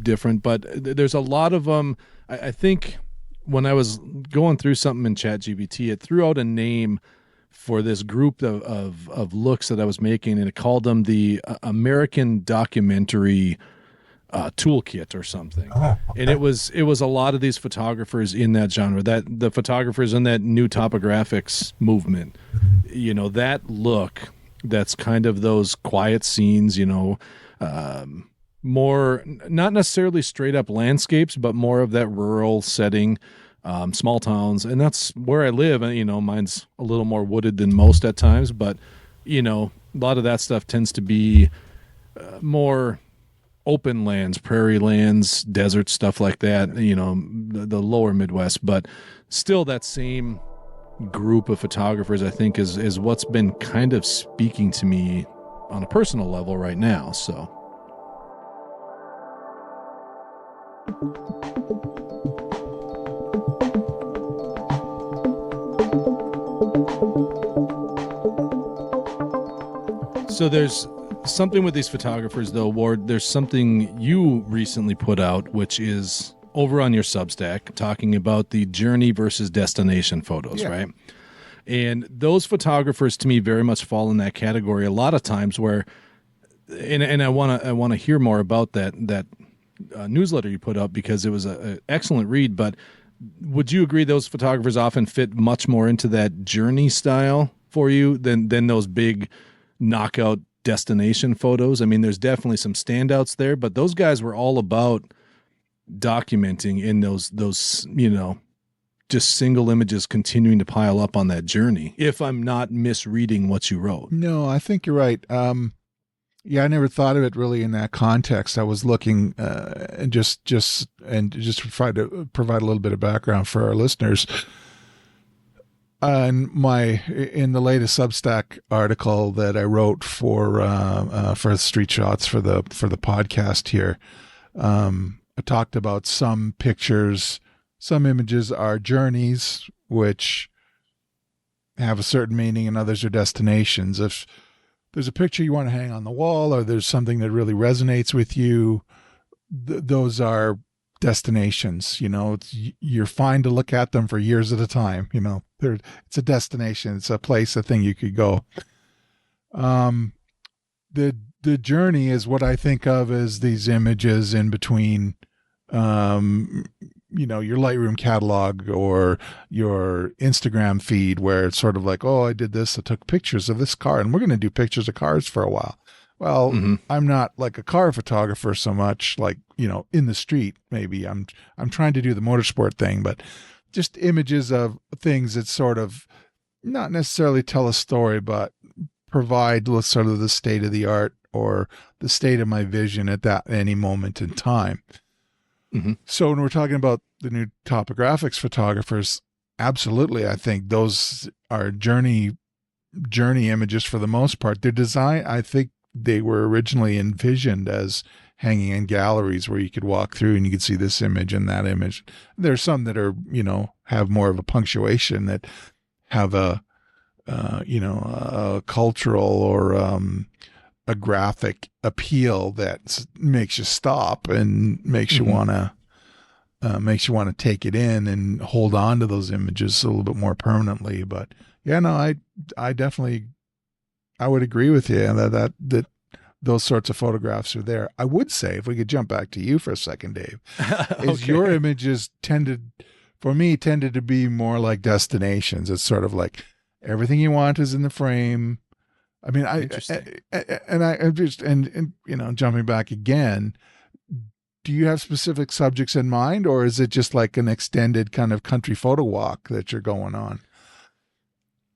Speaker 3: different, but there's a lot of them. I think when I was going through something in ChatGPT, it threw out a name for this group of looks that I was making, and it called them the American Documentary Toolkit or something. Oh, okay. And it was a lot of these photographers in that genre, that the photographers in that new topographics movement, that look, that's kind of those quiet scenes, more, not necessarily straight up landscapes, but more of that rural setting, small towns. And that's where I live. And, mine's a little more wooded than most at times, but, a lot of that stuff tends to be more open lands, prairie lands, desert, stuff like that, the lower Midwest. But still that same group of photographers, I think, is what's been kind of speaking to me on a personal level right now. So. So there's something with these photographers, though, Ward. There's something you recently put out, which is over on your Substack, talking about the journey versus destination photos, right? And those photographers, to me, very much fall in that category. A lot of times, where, and I want to hear more about that newsletter you put up, because it was an excellent read. But would you agree those photographers often fit much more into that journey style for you than those big knockout destination photos? I mean, there's definitely some standouts there, but those guys were all about documenting in those just single images continuing to pile up on that journey, if I'm not misreading what you wrote.
Speaker 4: No, I think you're right. Yeah, I never thought of it really in that context. I was looking and just to try to provide a little bit of background for our listeners. in the latest Substack article that I wrote for Street Shots for the podcast here, I talked about some pictures, some images are journeys, which have a certain meaning, and others are destinations. If there's a picture you want to hang on the wall, or there's something that really resonates with you, those are destinations. You're fine to look at them for years at a time. It's a destination. It's a place, a thing you could go. The journey is what I think of as these images in between, your Lightroom catalog or your Instagram feed, where it's sort of like, oh, I did this. I took pictures of this car, and we're going to do pictures of cars for a while. Well, I'm not like a car photographer so much, like, in the street. Maybe I'm trying to do the motorsport thing, but just images of things that sort of not necessarily tell a story, but provide sort of the state of the art or the state of my vision at any moment in time. So when we're talking about the new topographics photographers, absolutely, I think those are journey images for the most part. They're designed, I think they were originally envisioned as hanging in galleries where you could walk through and you could see this image and that image. There's some that are, have more of a punctuation, that have a cultural or a graphic appeal that makes you stop and makes you want to take it in and hold on to those images a little bit more permanently. But yeah, no, I definitely, I would agree with you that those sorts of photographs are there. I would say, if we could jump back to you for a second, Dave, is your images tended to be more like destinations. It's sort of like everything you want is in the frame. I mean, jumping back again, do you have specific subjects in mind, or is it just like an extended kind of country photo walk that you're going on?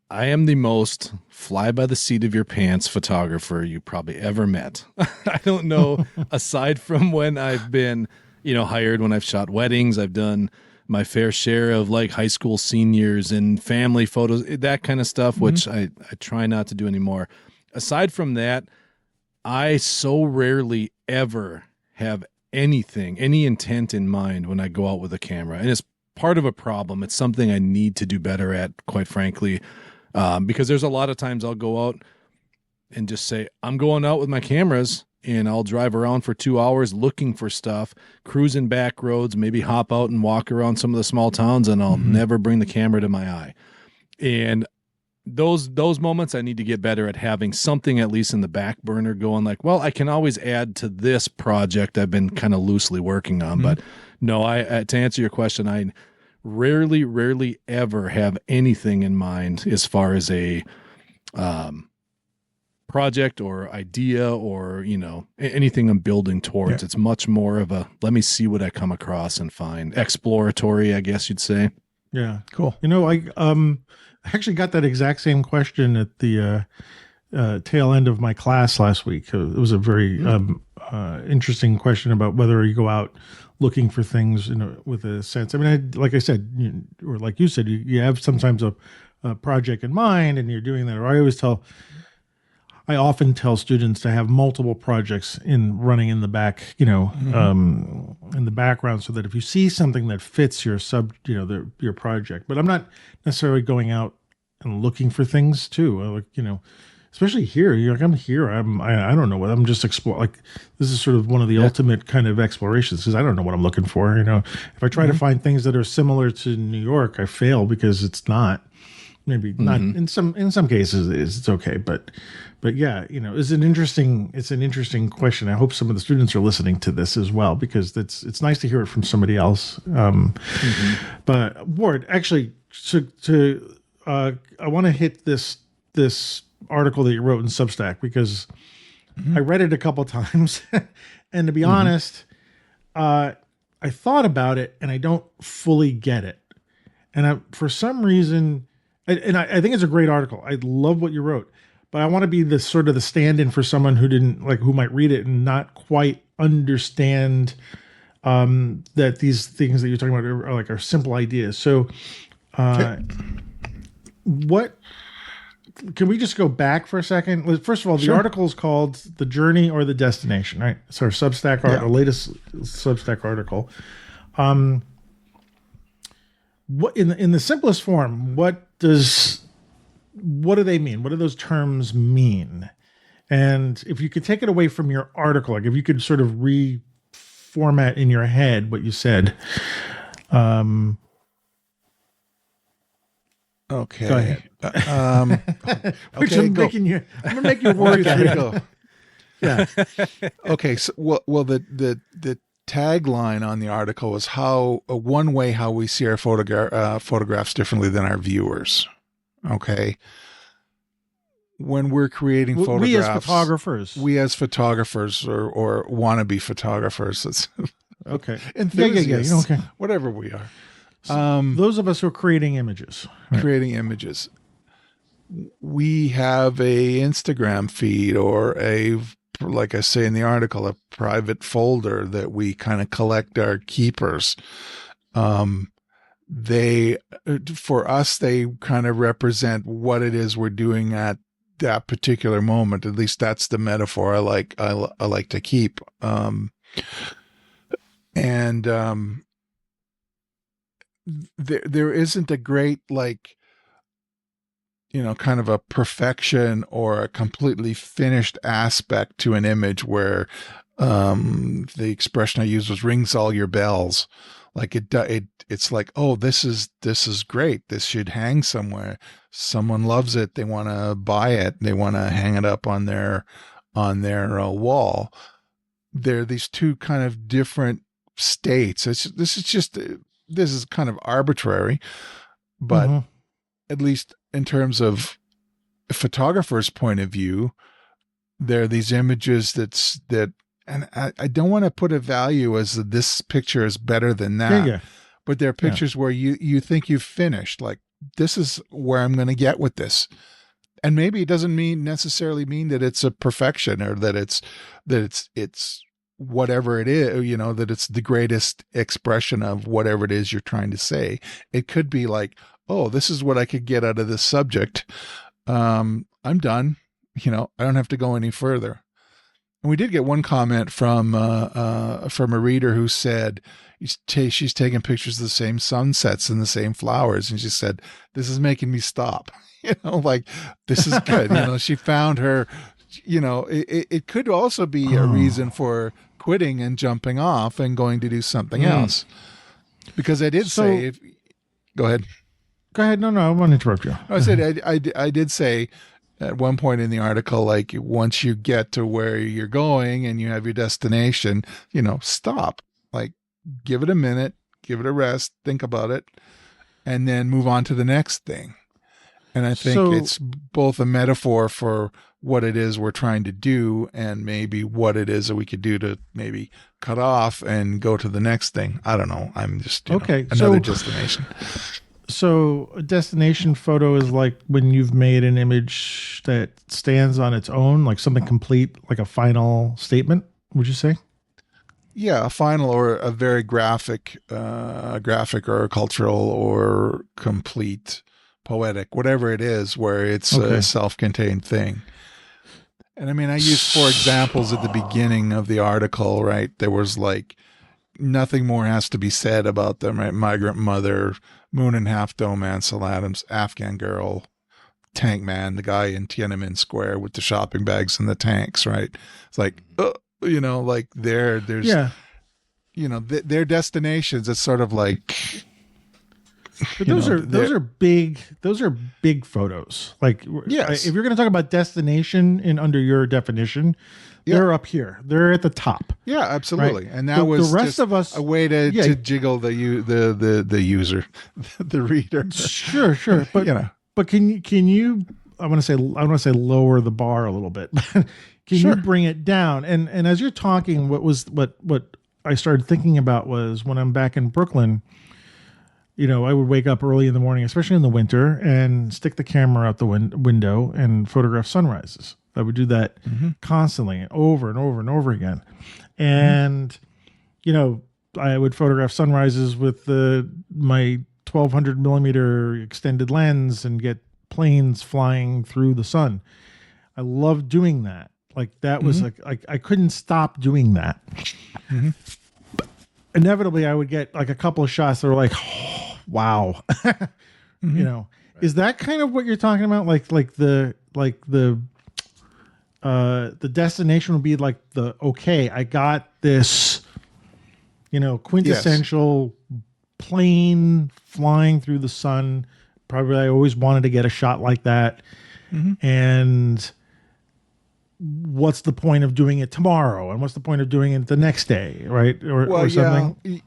Speaker 3: I am the most fly by the seat of your pants photographer you probably ever met. I don't know, aside from when I've been, hired, when I've shot weddings, I've done my fair share of like high school seniors and family photos, that kind of stuff, which I try not to do anymore. Aside from that, I so rarely ever have any intent in mind when I go out with a camera. And it's part of a problem. It's something I need to do better at, quite frankly, because there's a lot of times I'll go out and just say, I'm going out with my cameras, and I'll drive around for 2 hours looking for stuff, cruising back roads, maybe hop out and walk around some of the small towns, and I'll never bring the camera to my eye. And those moments, I need to get better at having something at least in the back burner going, like, well, I can always add to this project I've been kind of loosely working on. But no, to answer your question, I rarely ever have anything in mind as far as a project or idea or anything I'm building towards. It's much more of a let me see what I come across and find, exploratory, I guess you'd say.
Speaker 1: Yeah, cool. I actually got that exact same question at the tail end of my class last week. It was a very interesting question about whether you go out looking for things with a sense. I mean, like I said, or like you said, you have sometimes a project in mind and you're doing that. Or I often tell students to have multiple projects running in the back, in the background, so that if you see something that fits your your project. But I'm not necessarily going out and looking for things too. Especially here, you're like, I'm here. I don't know what I'm just exploring. Like, this is sort of one of the ultimate kind of explorations, because I don't know what I'm looking for. If I try to find things that are similar to New York, I fail because it's not. Maybe not in some cases it's okay, but yeah, it's an interesting question. I hope some of the students are listening to this as well, because it's nice to hear it from somebody else. But Ward, actually, I want to hit this article that you wrote in Substack, because I read it a couple times, and to be honest, I thought about it and I don't fully get it, and for some reason. And I think it's a great article. I love what you wrote, but I want to be the sort of the stand-in for someone who might read it and not quite understand that these things that you're talking about are simple ideas. So what can we just go back for a second? First of all, the article is called "The Journey or the Destination," right? It's our Substack article, latest Substack article. What in the simplest form? What do they mean? What do those terms mean? And if you could take it away from your article, like if you could sort of reformat in your head what you said.
Speaker 4: Okay.
Speaker 1: Which I'm making you. I'm gonna make you work at it.
Speaker 4: Go. Yeah. Okay. So, well, the tagline on the article was one way how we see our photographs differently than our viewers. Okay. When we're creating photographs, we as photographers or wannabe photographers, it's
Speaker 1: okay,
Speaker 4: enthusiasts, whatever we are.
Speaker 1: Those of us who are creating images,
Speaker 4: we have a Instagram feed or like I say in the article, a private folder that we kind of collect our keepers. For us, they kind of represent what it is we're doing at that particular moment. At least that's the metaphor I like to keep. There isn't a great, like, kind of a perfection or a completely finished aspect to an image where the expression I used was rings all your bells. Like it's like, oh, this is great. This should hang somewhere. Someone loves it. They want to buy it. They want to hang it up on their wall. There are these two kind of different states. This is kind of arbitrary, but at least in terms of a photographer's point of view, there are these images and I don't want to put a value as this picture is better than that, but there are pictures where you think you've finished, like, this is where I'm going to get with this. And maybe it doesn't necessarily mean that it's a perfection or that it's whatever it is, that it's the greatest expression of whatever it is you're trying to say. It could be like, oh, this is what I could get out of this subject. I'm done. I don't have to go any further. And we did get one comment from a reader who said she's taking pictures of the same sunsets and the same flowers. And she said, this is making me stop, like, this is good. She found her, it could also be a reason for quitting and jumping off and going to do something else. Because I did say, go ahead.
Speaker 1: Go ahead. No, I want to interrupt you.
Speaker 4: I said, I did say at one point in the article, like, once you get to where you're going and you have your destination, stop, like, give it a minute, give it a rest, think about it, and then move on to the next thing. And I think it's both a metaphor for what it is we're trying to do and maybe what it is that we could do to maybe cut off and go to the next thing. I don't know. I'm just, another destination.
Speaker 1: So a destination photo is like when you've made an image that stands on its own, like something complete, like a final statement, would you say?
Speaker 4: Yeah, a final or a very graphic or cultural or complete, poetic, whatever it is, where it's a self-contained thing. And I mean, I used 4 examples at the beginning of the article, right? There was like, nothing more has to be said about them, right? Migrant mother, Moon and Half Dome, Ansel Adams, Afghan girl, Tank Man, the guy in Tiananmen Square with the shopping bags and the tanks, right? It's like, like there's, their destinations. It's sort of like,
Speaker 1: but those are big photos. Like,
Speaker 4: yes,
Speaker 1: if you're going to talk about destination under your definition, they're up here. They're at the top.
Speaker 4: Yeah, absolutely. Right? And that was the rest of us a way to jiggle the user, the reader.
Speaker 1: Sure. But but can you? I want to say lower the bar a little bit. Can you bring it down? And as you're talking, what I started thinking about was when I'm back in Brooklyn. I would wake up early in the morning, especially in the winter, and stick the camera out the window and photograph sunrises. I would do that constantly, over and over and over again. And, I would photograph sunrises with my 1200 millimeter extended lens and get planes flying through the sun. I love doing that. Like that was like I couldn't stop doing that. But inevitably, I would get like a couple of shots that were like, oh, wow, you know. Is that kind of what you're talking about? Like the destination would be like I got this, quintessential plane flying through the sun. Probably I always wanted to get a shot like that. And what's the point of doing it tomorrow? And what's the point of doing it the next day? Right. Or something.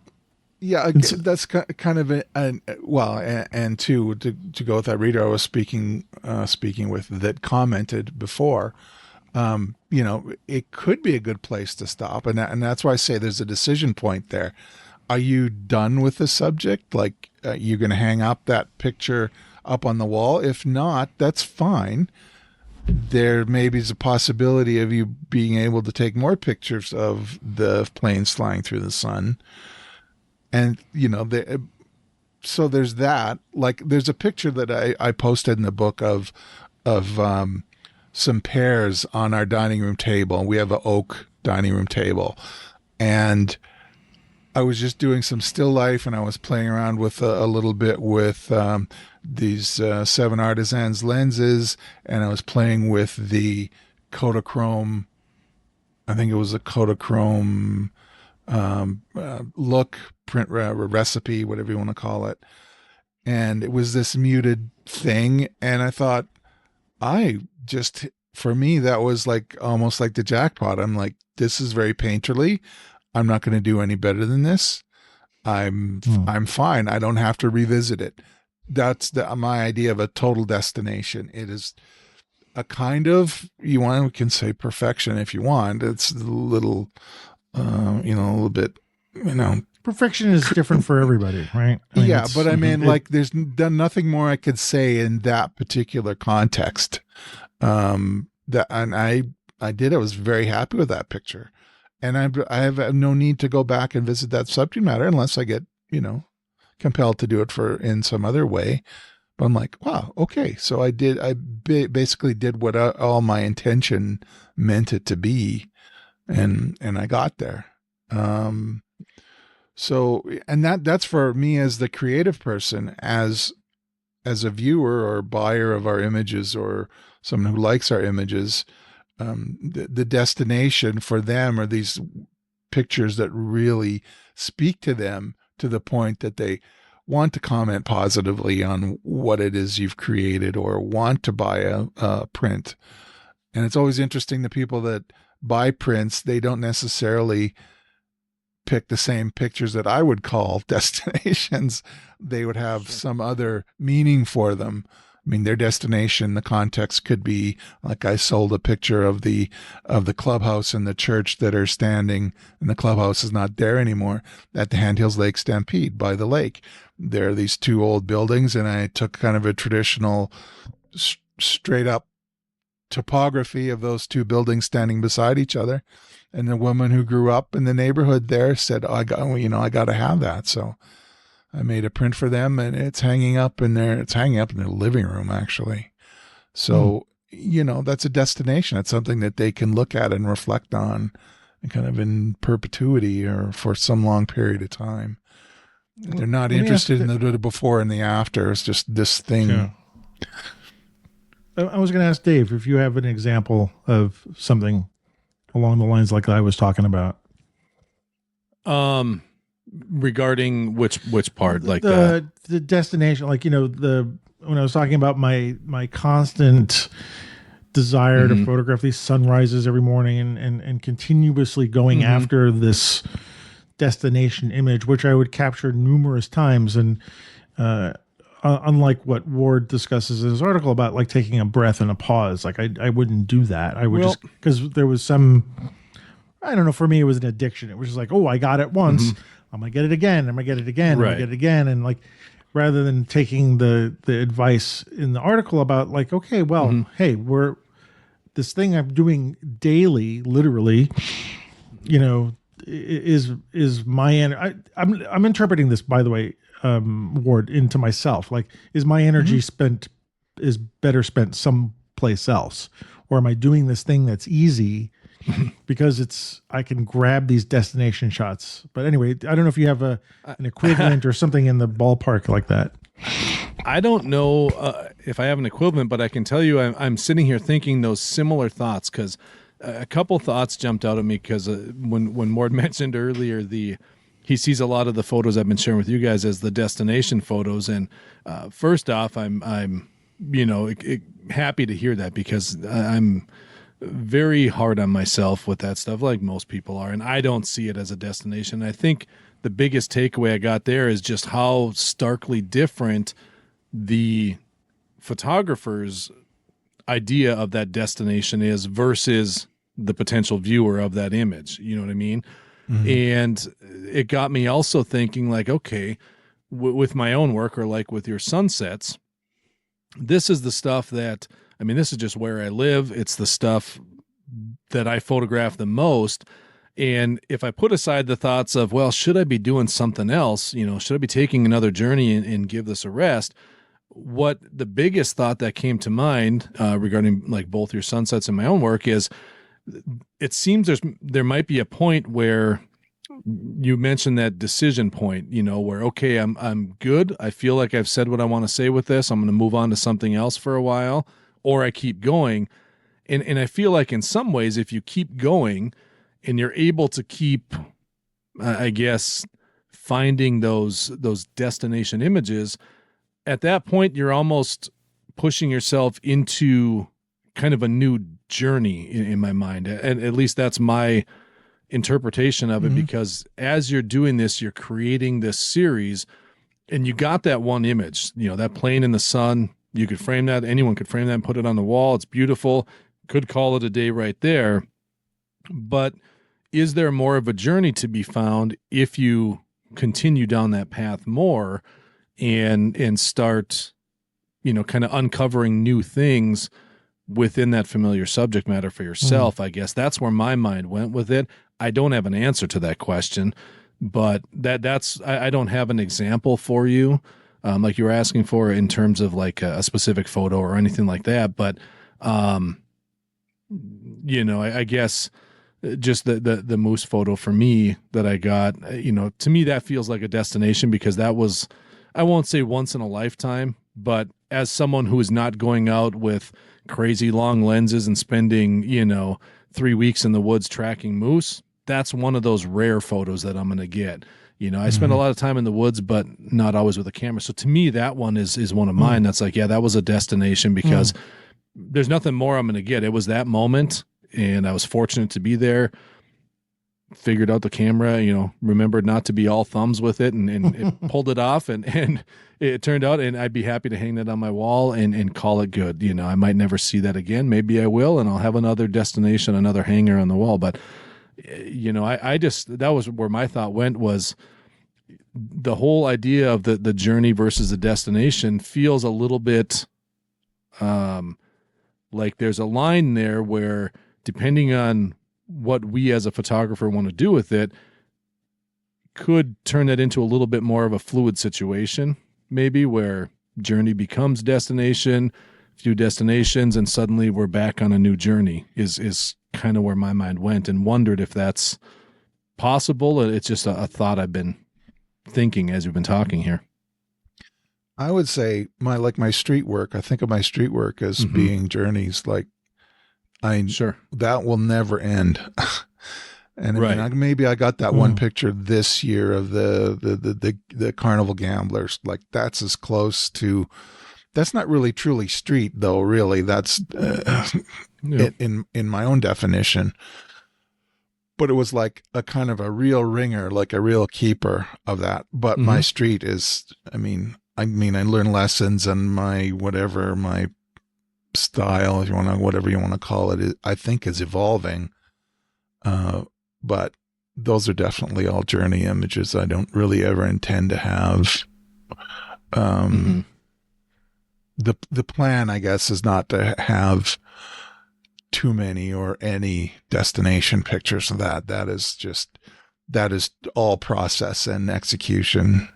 Speaker 4: Yeah, that's kind of and to go with that reader I was speaking with that commented before, it could be a good place to stop, and that's why I say there's a decision point there. Are you done with the subject? Like, you're going to hang up that picture up on the wall? If not, that's fine. There maybe is a possibility of you being able to take more pictures of the planes flying through the sun. And, so there's that. Like, there's a picture that I posted in the book of some pears on our dining room table. We have an oak dining room table. And I was just doing some still life, and I was playing around with a little bit with these 7 Artisans lenses, and I was playing with the Kodachrome. I think it was a Kodachrome look, print recipe, whatever you want to call it. And it was this muted thing. And I thought, for me, that was like almost like the jackpot. I'm like, this is very painterly. I'm not going to do any better than this. I'm fine. I don't have to revisit it. That's my idea of a total destination. It is a kind of, we can say perfection if you want. It's a little, a little bit,
Speaker 1: perfection is different for everybody, right?
Speaker 4: But I mean, like, there's nothing more I could say in that particular context. I was very happy with that picture, and I have no need to go back and visit that subject matter unless I get, compelled to do it in some other way. But I'm like, wow, okay. So I basically did what all my intention meant it to be. And I got there. So, and that's for me as the creative person, as a viewer or buyer of our images, or someone who likes our images, the destination for them are these pictures that really speak to them to the point that they want to comment positively on what it is you've created, or want to buy a print. And it's always interesting, the people that buy prints, they don't necessarily pick the same pictures that I would call destinations. They would have some other meaning for them. I mean, their destination, the context could be like, I sold a picture of the clubhouse and the church that are standing, and the clubhouse is not there anymore, at the Hand Hills Lake Stampede by the lake. There are these 2 old buildings, and I took kind of a traditional straight up topography of those 2 buildings standing beside each other. And the woman who grew up in the neighborhood there said, I got to have that. So I made a print for them, and it's hanging up in their living room, actually. So, that's a destination. It's something that they can look at and reflect on, and kind of in perpetuity or for some long period of time. They're not interested in the before and the after. It's just this thing.
Speaker 1: Yeah. I was going to ask Dave if you have an example of something along the lines like I was talking about.
Speaker 3: Regarding which part, like
Speaker 1: the destination, like, when I was talking about my constant desire to photograph these sunrises every morning, and continuously going after this destination image, which I would capture numerous times. And unlike what Ward discusses in his article about like taking a breath and a pause, like I wouldn't do that. I would just, because there was some, I don't know, for me it was an addiction. It was just like, oh, I got it once, I'm gonna get it again, I'm gonna get it again, I'm gonna get it again. And like, rather than taking the advice in the article about like, okay, well, hey, this thing I'm doing daily, literally, is my I'm interpreting this, by the way, Ward, into myself. Like, is my energy spent is better spent someplace else? Or am I doing this thing that's easy because I can grab these destination shots? But anyway, I don't know if you have an equivalent or something in the ballpark like that.
Speaker 3: I don't know if I have an equivalent, but I can tell you I'm sitting here thinking those similar thoughts, because a couple thoughts jumped out at me, because when Mort mentioned earlier he sees a lot of the photos I've been sharing with you guys as the destination photos. And first off, I'm happy to hear that, because I'm very hard on myself with that stuff, like most people are, and I don't see it as a destination. I think the biggest takeaway I got there is just how starkly different the photographer's idea of that destination is versus the potential viewer of that image. You know what I mean? Mm-hmm. And it got me also thinking, like, okay, with my own work, or like with your sunsets, this is the stuff that, I mean, this is just where I live. It's the stuff that I photograph the most. And if I put aside the thoughts of, well, should I be doing something else? Should I be taking another journey and give this a rest? What the biggest thought that came to mind regarding like both your sunsets and my own work is, it seems there might be a point where you mentioned that decision point, where, okay, I'm good. I feel like I've said what I want to say with this. I'm going to move on to something else for a while, or I keep going. And I feel like in some ways, if you keep going and you're able to keep, I guess, finding those destination images, at that point, you're almost pushing yourself into kind of a new journey in my mind. And at least that's my interpretation of it, mm-hmm. because as you're doing this, you're creating this series, and you got that one image, that plane in the sun. You could frame that. Anyone could frame that and put it on the wall. It's beautiful. Could call it a day right there. But is there more of a journey to be found if you continue down that path more and start, kind of uncovering new things within that familiar subject matter for yourself? I guess that's where my mind went with it. I don't have an answer to that question, but I don't have an example for you, like you were asking for, in terms of like a specific photo or anything like that. But, I guess just the moose photo for me that I got, to me, that feels like a destination, because that was, I won't say once in a lifetime, but as someone who is not going out with crazy long lenses and spending, 3 weeks in the woods tracking moose, that's one of those rare photos that I'm going to get. I spend a lot of time in the woods, but not always with a camera. So to me, that one is one of mine. That's like, yeah, that was a destination, because there's nothing more I'm going to get. It was that moment, and I was fortunate to be there. Figured out the camera, remembered not to be all thumbs with it, and it pulled it off, and it turned out, and I'd be happy to hang that on my wall and call it good. I might never see that again. Maybe I will, and I'll have another destination, another hanger on the wall. But, I just, that was where my thought went, was the whole idea of the journey versus the destination feels a little bit like there's a line there where, depending on what we as a photographer want to do with it, could turn that into a little bit more of a fluid situation, maybe, where journey becomes destination, few destinations, and suddenly we're back on a new journey is kind of where my mind went, and wondered if that's possible. It's just a thought I've been thinking as we've been talking here.
Speaker 4: I would say my street work, I think of my street work as being journeys. Like, sure, that will never end. And
Speaker 3: right.
Speaker 4: I mean, maybe I got that one picture this year of the carnival gamblers. Like, that's as close to, that's not really truly street though. Really, that's in my own definition. But it was like a kind of a real ringer, like a real keeper of that. But my street is, I mean, I learn lessons, and my style, if you want to, whatever you want to call it, I think is evolving. But those are definitely all journey images. I don't really ever intend to have, the plan, I guess, is not to have too many or any destination pictures of that. That is all process and execution.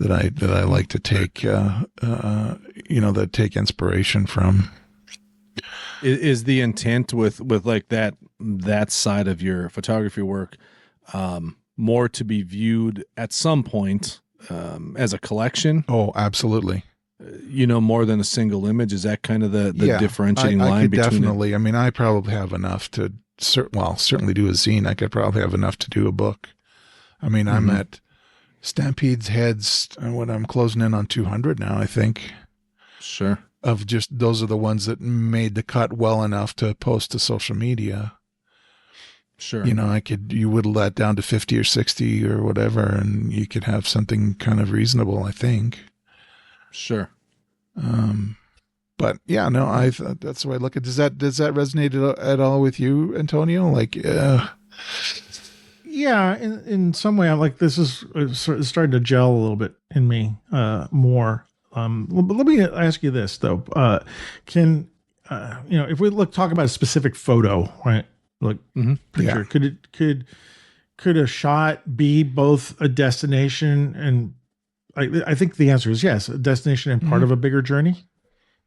Speaker 4: that I like to take, that take inspiration from.
Speaker 3: Is the intent with like that side of your photography work more to be viewed at some point as a collection?
Speaker 4: Oh, absolutely.
Speaker 3: More than a single image? Is that kind of the differentiating line
Speaker 4: I could
Speaker 3: between
Speaker 4: definitely. I mean, I probably have enough to certainly do a zine. I could probably have enough to do a book. I mean, I'm at Stampede's heads when I'm closing in on 200 now, I think.
Speaker 3: Sure.
Speaker 4: Of just, those are the ones that made the cut well enough to post to social media.
Speaker 3: Sure.
Speaker 4: You whittle that down to 50 or 60 or whatever, and you could have something kind of reasonable, I think.
Speaker 3: Sure.
Speaker 4: But yeah, no, that's the way I look at it. Does that resonate at all with you, Antonio? Like,
Speaker 1: yeah, in some way, I'm like, this is starting to gel a little bit in me more. But let me ask you this though: if we talk about a specific photo, right? Like picture, could a shot be both a destination and I think the answer is yes, a destination and part of a bigger journey.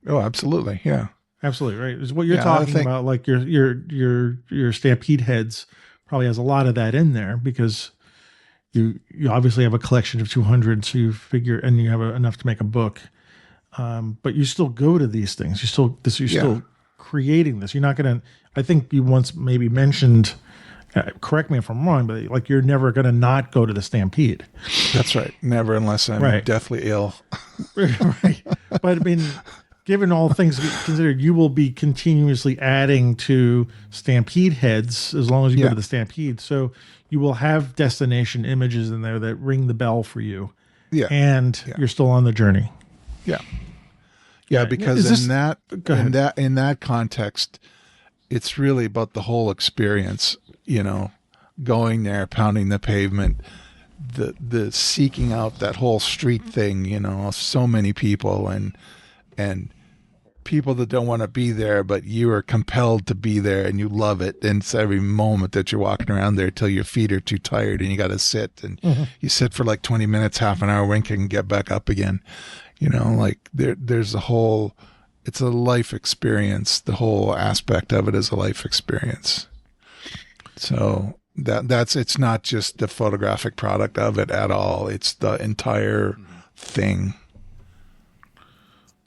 Speaker 4: Oh, absolutely, yeah,
Speaker 1: absolutely, right. Is what you're talking about, like your Stampede heads probably has a lot of that in there because you obviously have a collection of 200, so you figure, and you have enough to make a book. But you still go to these things. You're still creating this. You're not going to. I think you once maybe mentioned. Correct me if I'm wrong, but like you're never going to not go to the Stampede.
Speaker 4: That's right. Never, unless I'm deathly ill.
Speaker 1: Right. But I mean, given all things considered, you will be continuously adding to Stampede heads as long as you go to the Stampede. So you will have destination images in there that ring the bell for you. Yeah. And you're still on the journey.
Speaker 4: Yeah. Yeah, because in that context, it's really about the whole experience, going there, pounding the pavement, the seeking out that whole street thing, so many people and people that don't want to be there, but you are compelled to be there and you love it. And it's every moment that you're walking around there till your feet are too tired and you got to sit and you sit for like 20 minutes, half an hour, wink and get back up again. Like there's it's a life experience. The whole aspect of it is a life experience. So it's not just the photographic product of it at all. It's the entire thing.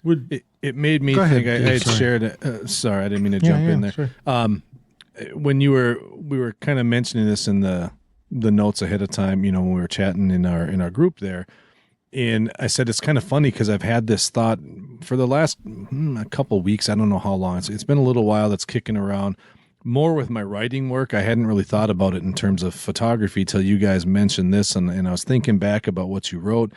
Speaker 3: It made me think. I had shared. Sorry, I didn't mean to jump in there. Sure. When we were kind of mentioning this in the notes ahead of time, when we were chatting in our group there, and I said it's kind of funny because I've had this thought for the last a couple weeks. I don't know how long. It's been a little while that's kicking around. More with my writing work. I hadn't really thought about it in terms of photography till you guys mentioned this, and I was thinking back about what you wrote.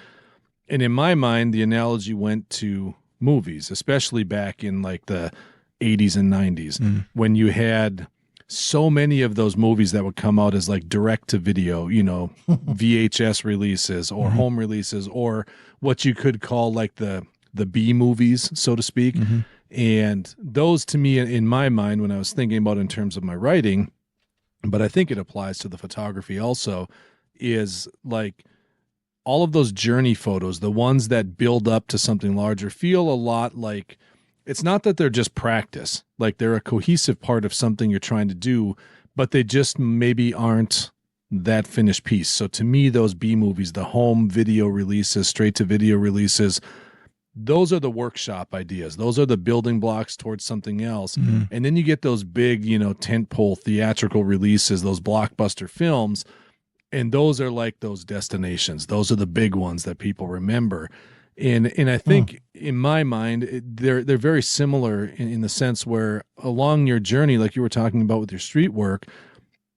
Speaker 3: And in my mind, the analogy went to movies, especially back in like the 80s and 90s, when you had so many of those movies that would come out as like direct to video, VHS releases or home releases, or what you could call like the B movies, so to speak. And those to me, in my mind, when I was thinking about it in terms of my writing, but I think it applies to the photography also, is like all of those journey photos, the ones that build up to something larger, feel a lot like, it's not that they're just practice, like they're a cohesive part of something you're trying to do, but they just maybe aren't that finished piece. So to me, those B movies, the home video releases, straight to video releases, those are the workshop ideas. Those are the building blocks towards something else. And then you get those big, tentpole theatrical releases, those blockbuster films, and those are like those destinations. Those are the big ones that people remember. And I think in my mind, they're very similar in the sense where along your journey, like you were talking about with your street work,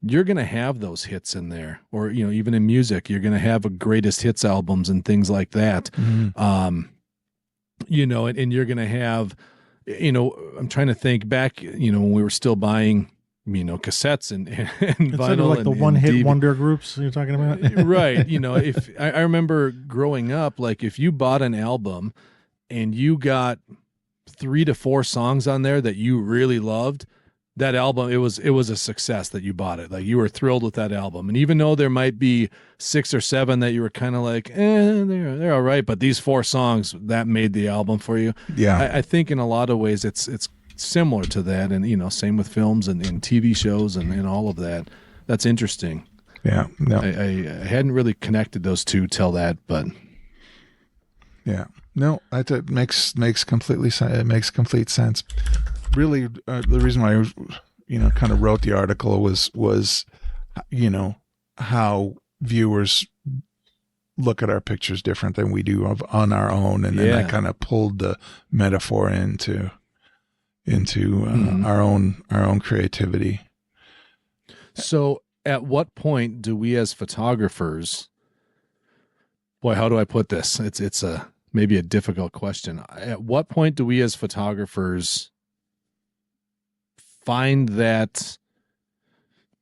Speaker 3: you're going to have those hits in there, or, even in music, you're going to have a greatest hits albums and things like that. And you're going to have, I'm trying to think back, when we were still buying, cassettes and vinyl,
Speaker 1: of like the one-hit wonder groups you're talking about.
Speaker 3: Right. If I remember growing up, like if you bought an album and you got 3 to 4 songs on there that you really loved, that album, it was a success that you bought it. Like you were thrilled with that album. And even though there might be 6 or 7 that you were kind of like, they're all right, but these 4 songs that made the album for you.
Speaker 4: Yeah.
Speaker 3: I think in a lot of ways it's similar to that. And, you know, same with films and TV shows and all of that. That's interesting.
Speaker 4: Yeah. No.
Speaker 3: I hadn't really connected those two till that, but
Speaker 4: yeah. No, it makes complete sense. Really, the reason why I, kind of wrote the article was, how viewers look at our pictures different than we do on our own, and then I kind of pulled the metaphor into our own creativity.
Speaker 3: So, at what point do we as photographers? Boy, how do I put this? It's maybe a difficult question. At what point do we as photographers find that,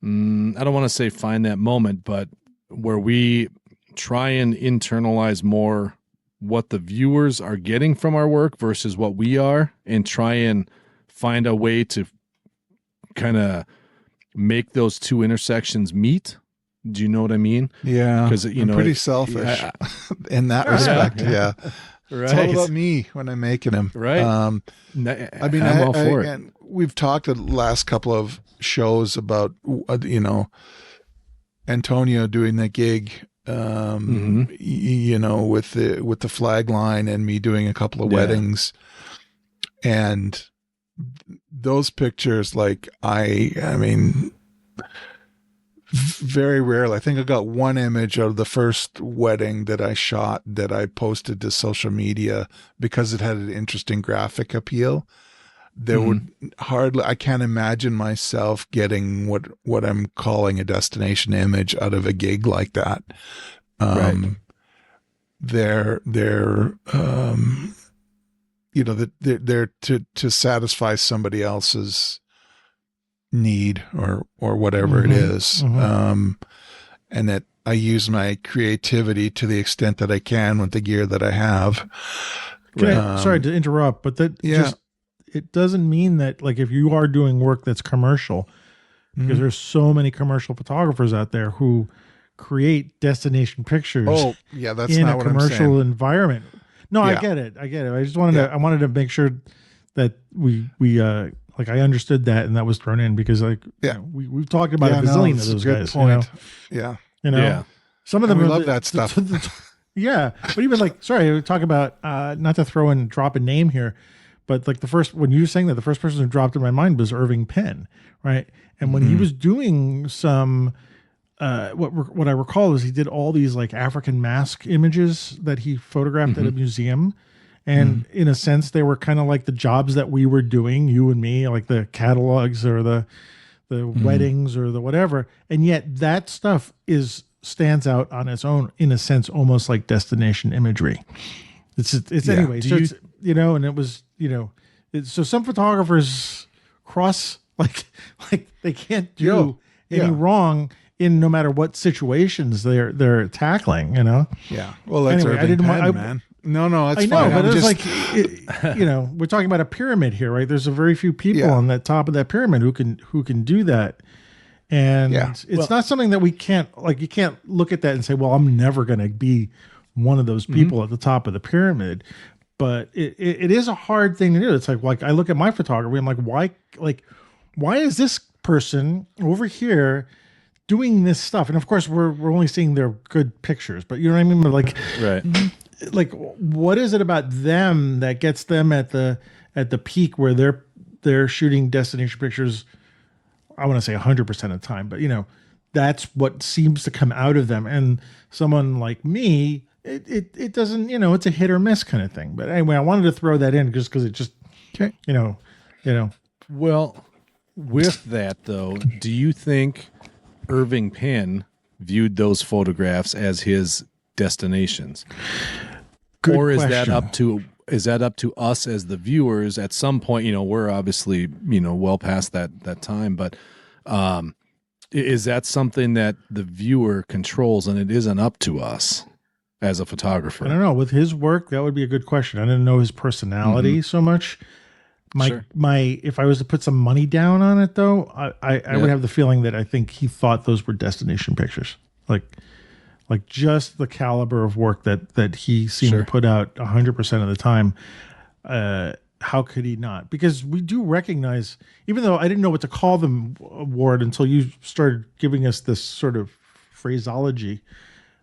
Speaker 3: I don't want to say find that moment, but where we try and internalize more what the viewers are getting from our work versus what we are, and try and find a way to kind of make those two intersections meet? Do you know what I mean?
Speaker 4: Yeah, because I'm pretty selfish in that respect. Yeah. Right. It's all about me when I'm making them.
Speaker 3: Right.
Speaker 4: I mean, I'm all for it. And we've talked the last couple of shows about, Antonio doing the gig, with the flag line, and me doing a couple of weddings. And those pictures, like, I mean, very rarely. I think I got one image of the first wedding that I shot that I posted to social media because it had an interesting graphic appeal. There would hardly, I can't imagine myself getting what I'm calling a destination image out of a gig like that. Right. They're to satisfy somebody else's need or whatever it is. And that I use my creativity to the extent that I can with the gear that I have.
Speaker 1: Sorry to interrupt, but it doesn't mean that, like, if you are doing work that's commercial, because there's so many commercial photographers out there who create destination pictures.
Speaker 4: Oh, yeah, that's
Speaker 1: in
Speaker 4: not
Speaker 1: a
Speaker 4: what
Speaker 1: commercial
Speaker 4: I'm saying.
Speaker 1: Environment. No,
Speaker 4: Yeah.
Speaker 1: I get it. I just wanted I wanted to make sure that we like, I understood that, and that was thrown in because, like, we've talked about a bazillion of those guys.
Speaker 4: Point.
Speaker 1: Some of them
Speaker 4: we love that stuff.
Speaker 1: Yeah, but even, like, sorry, we talk about not to drop a name here, but, like, when you were saying that, the first person who dropped in my mind was Irving Penn, right? And when he was doing some, what I recall is he did all these, like, African mask images that he photographed at a museum. And in a sense, they were kind of like the jobs that we were doing, you and me, like the catalogs or the weddings or the whatever. And yet that stuff stands out on its own, in a sense, almost like destination imagery. It's anyway. So and it was, so some photographers cross, like they can't do any wrong in no matter what situations they're tackling,
Speaker 4: Yeah. Well, that's anyway, Irving Penn, man. No, that's fine.
Speaker 1: I know, but it's like, we're talking about a pyramid here, right? There's a very few people on that top of that pyramid who can do that. And it's not something that we can't, like, you can't look at that and say, well, I'm never going to be one of those people at the top of the pyramid. But it is a hard thing to do. It's like I look at my photography, I'm like, why is this person over here doing this stuff? And of course we're only seeing their good pictures, but you know what I mean? But, like, right. Like, what is it about them that gets them at the peak where they're shooting destination pictures? I want to say 100% of the time, but that's what seems to come out of them. And someone like me, it doesn't, it's a hit or miss kind of thing. But anyway, I wanted to throw that in just because it just,
Speaker 3: Well, with that though, do you think Irving Penn viewed those photographs as his destinations?
Speaker 1: Good
Speaker 3: or is
Speaker 1: question.
Speaker 3: that up to us as the viewers at some point? We're obviously, well past that time, but is that something that the viewer controls and it isn't up to us as a photographer?
Speaker 1: I don't know. With his work, that would be a good question. I didn't know his personality so much, If I was to put some money down on it, though, I would have the feeling that I think he thought those were destination pictures, like just the caliber of work that he seemed to put out 100% of the time. How could he not? Because we do recognize, even though I didn't know what to call them, Ward, until you started giving us this sort of phraseology,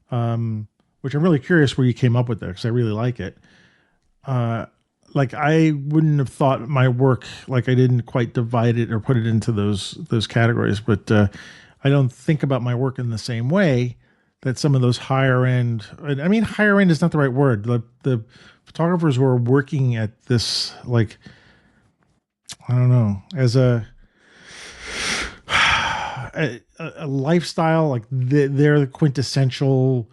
Speaker 1: which I'm really curious where you came up with that, because I really like it. Like I wouldn't have thought my work, like I didn't quite divide it or put it into those categories, but I don't think about my work in the same way that some of those higher end, I mean, higher end is not the right word. The photographers who are working at this, like, I don't know, as a lifestyle, like they're the quintessential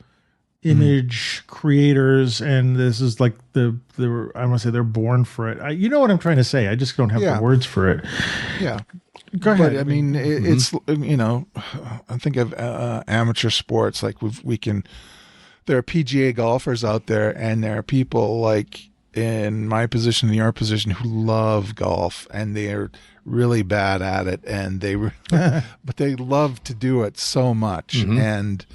Speaker 1: image creators, and this is like I want to say they're born for it. You know what I'm trying to say? I just don't have the words for it.
Speaker 4: Yeah.
Speaker 1: Go ahead.
Speaker 4: But, I mean, it's, I think of amateur sports, like there are PGA golfers out there, and there are people like in my position, in your position, who love golf, and they're really bad at it, and but they love to do it so much. And,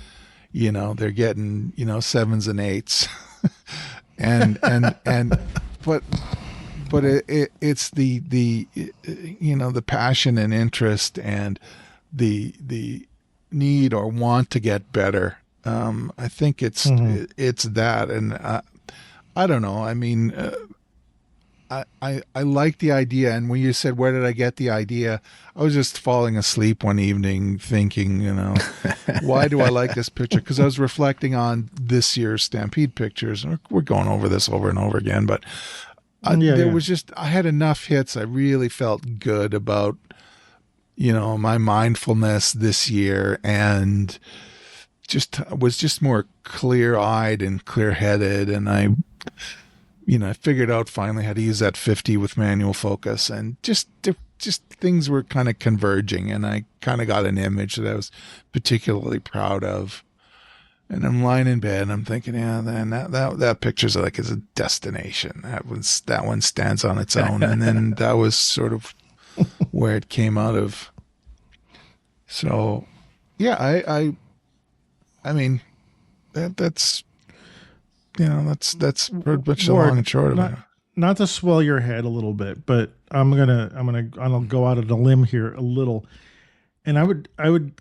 Speaker 4: they're getting, 7s and 8s but it's the passion and interest and the need or want to get better. I think it's that, and I don't know. I mean, I like the idea, and when you said, "Where did I get the idea?" I was just falling asleep one evening thinking, why do I like this picture? Because I was reflecting on this year's Stampede pictures. We're going over this over and over again, but was just, I had enough hits. I really felt good about, my mindfulness this year, and was just more clear-eyed and clear-headed, and I figured out finally how to use that 50 with manual focus, and just things were kind of converging, and I kind of got an image that I was particularly proud of. And I'm lying in bed and I'm thinking, then that picture's like as a destination. That one stands on its own. And then that was sort of where it came out of. So yeah, I mean, that's pretty much the long and short of it.
Speaker 1: Not to swell your head a little bit, but I'll go out on a limb here a little, and I would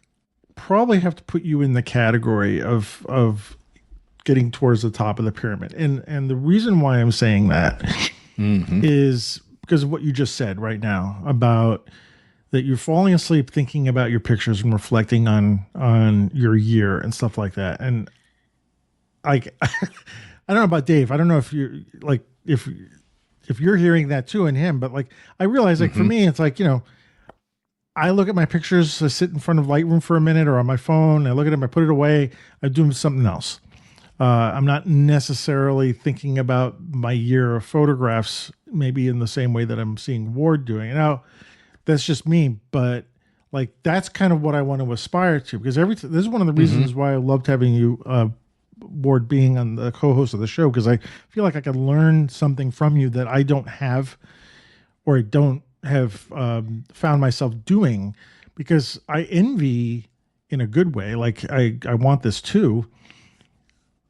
Speaker 1: probably have to put you in the category of getting towards the top of the pyramid, and the reason why I'm saying that is because of what you just said right now about that you're falling asleep thinking about your pictures and reflecting on your year and stuff like that, and like I don't know about Dave. I don't know if you're like if you're hearing that too in him, but like I realize like for me it's like, I look at my pictures, I sit in front of Lightroom for a minute or on my phone, I look at them, I put it away, I do something else. I'm not necessarily thinking about my year of photographs maybe in the same way that I'm seeing Ward doing. Now, that's just me, but like that's kind of what I want to aspire to, because this is one of the reasons why I loved having you Ward being on the co-host of the show, because I feel like I could learn something from you that I don't have or don't have found myself doing, because I envy in a good way, like I want this too,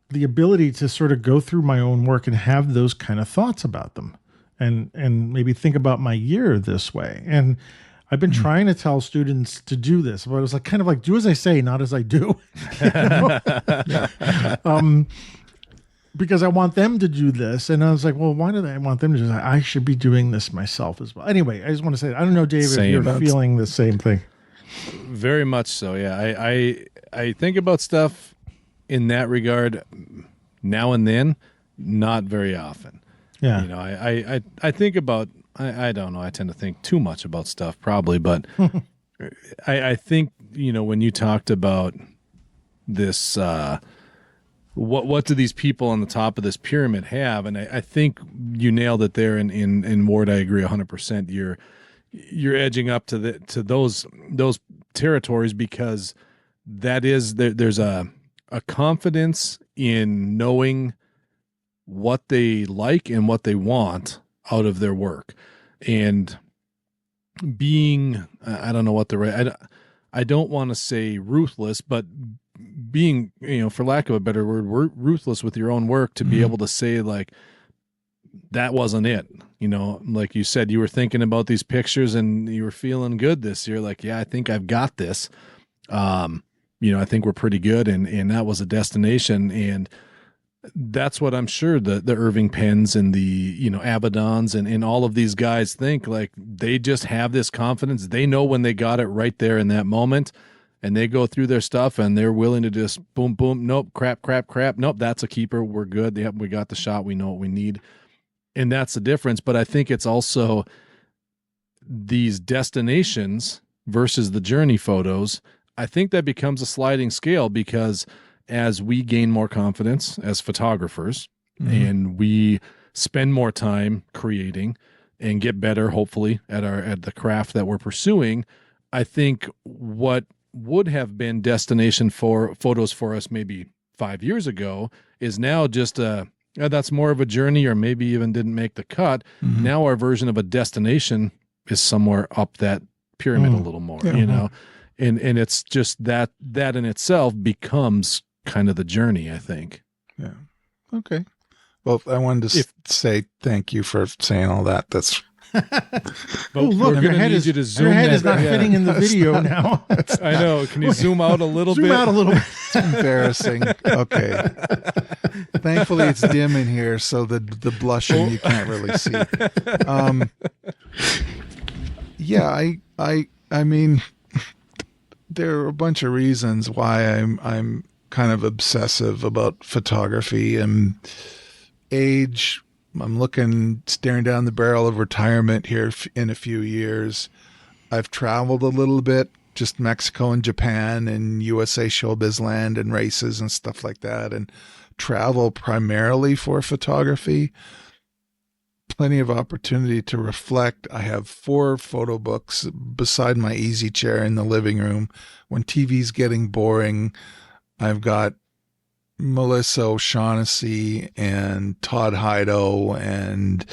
Speaker 1: the ability to sort of go through my own work and have those kind of thoughts about them and maybe think about my year this way. And I've been trying to tell students to do this, but it was like kind of like do as I say, not as I do. Because I want them to do this. And I was like, well, why do I want them to do that? I should be doing this myself as well. Anyway, I just want to say, I don't know, Dave, if you're feeling the same thing.
Speaker 3: Very much so. Yeah. I think about stuff in that regard now and then, not very often. Yeah. I think about, I don't know. I tend to think too much about stuff probably, but I think, when you talked about this, what do these people on the top of this pyramid have? And I think you nailed it there in Ward. I agree 100%. You're edging up to those territories, because that is there's a confidence in knowing what they like and what they want out of their work. and being, I don't know what the right, I don't want to say ruthless, but being, for lack of a better word, ruthless with your own work to be able to say like, that wasn't it. Like you said, you were thinking about these pictures and you were feeling good this year. Like, yeah, I think I've got this. I think we're pretty good. And that was a destination. And that's what I'm sure the Irving Penns and the, Abaddons and all of these guys think. Like, they just have this confidence. They know when they got it right there in that moment, and they go through their stuff and they're willing to just boom, boom. Nope. Crap. Nope. That's a keeper. We're good. Yep, we got the shot. We know what we need. And that's the difference. But I think it's also these destinations versus the journey photos. I think that becomes a sliding scale, because as we gain more confidence as photographers and we spend more time creating and get better, hopefully, at the craft that we're pursuing, I think what would have been destination for photos for us maybe 5 years ago is now just that's more of a journey, or maybe even didn't make the cut. Now our version of a destination is somewhere up that pyramid a little more, and it's just that in itself becomes kind of the journey, I think.
Speaker 4: Yeah. Okay. Well, I wanted to say thank you for saying all that. That's.
Speaker 3: But look,
Speaker 1: your head is not fitting in the video now.
Speaker 3: I know. Can you zoom out a little bit?
Speaker 1: Zoom out a little bit.
Speaker 4: It's embarrassing. Okay. Thankfully, it's dim in here, so the blushing you can't really see. Yeah, I mean, there are a bunch of reasons why I'm kind of obsessive about photography and age. I'm staring down the barrel of retirement here in a few years. I've traveled a little bit, just Mexico and Japan and USA showbiz land and races and stuff like that, and travel primarily for photography. Plenty of opportunity to reflect. I have 4 photo books beside my easy chair in the living room. When TV's getting boring, I've got Melissa O'Shaughnessy and Todd Heido and,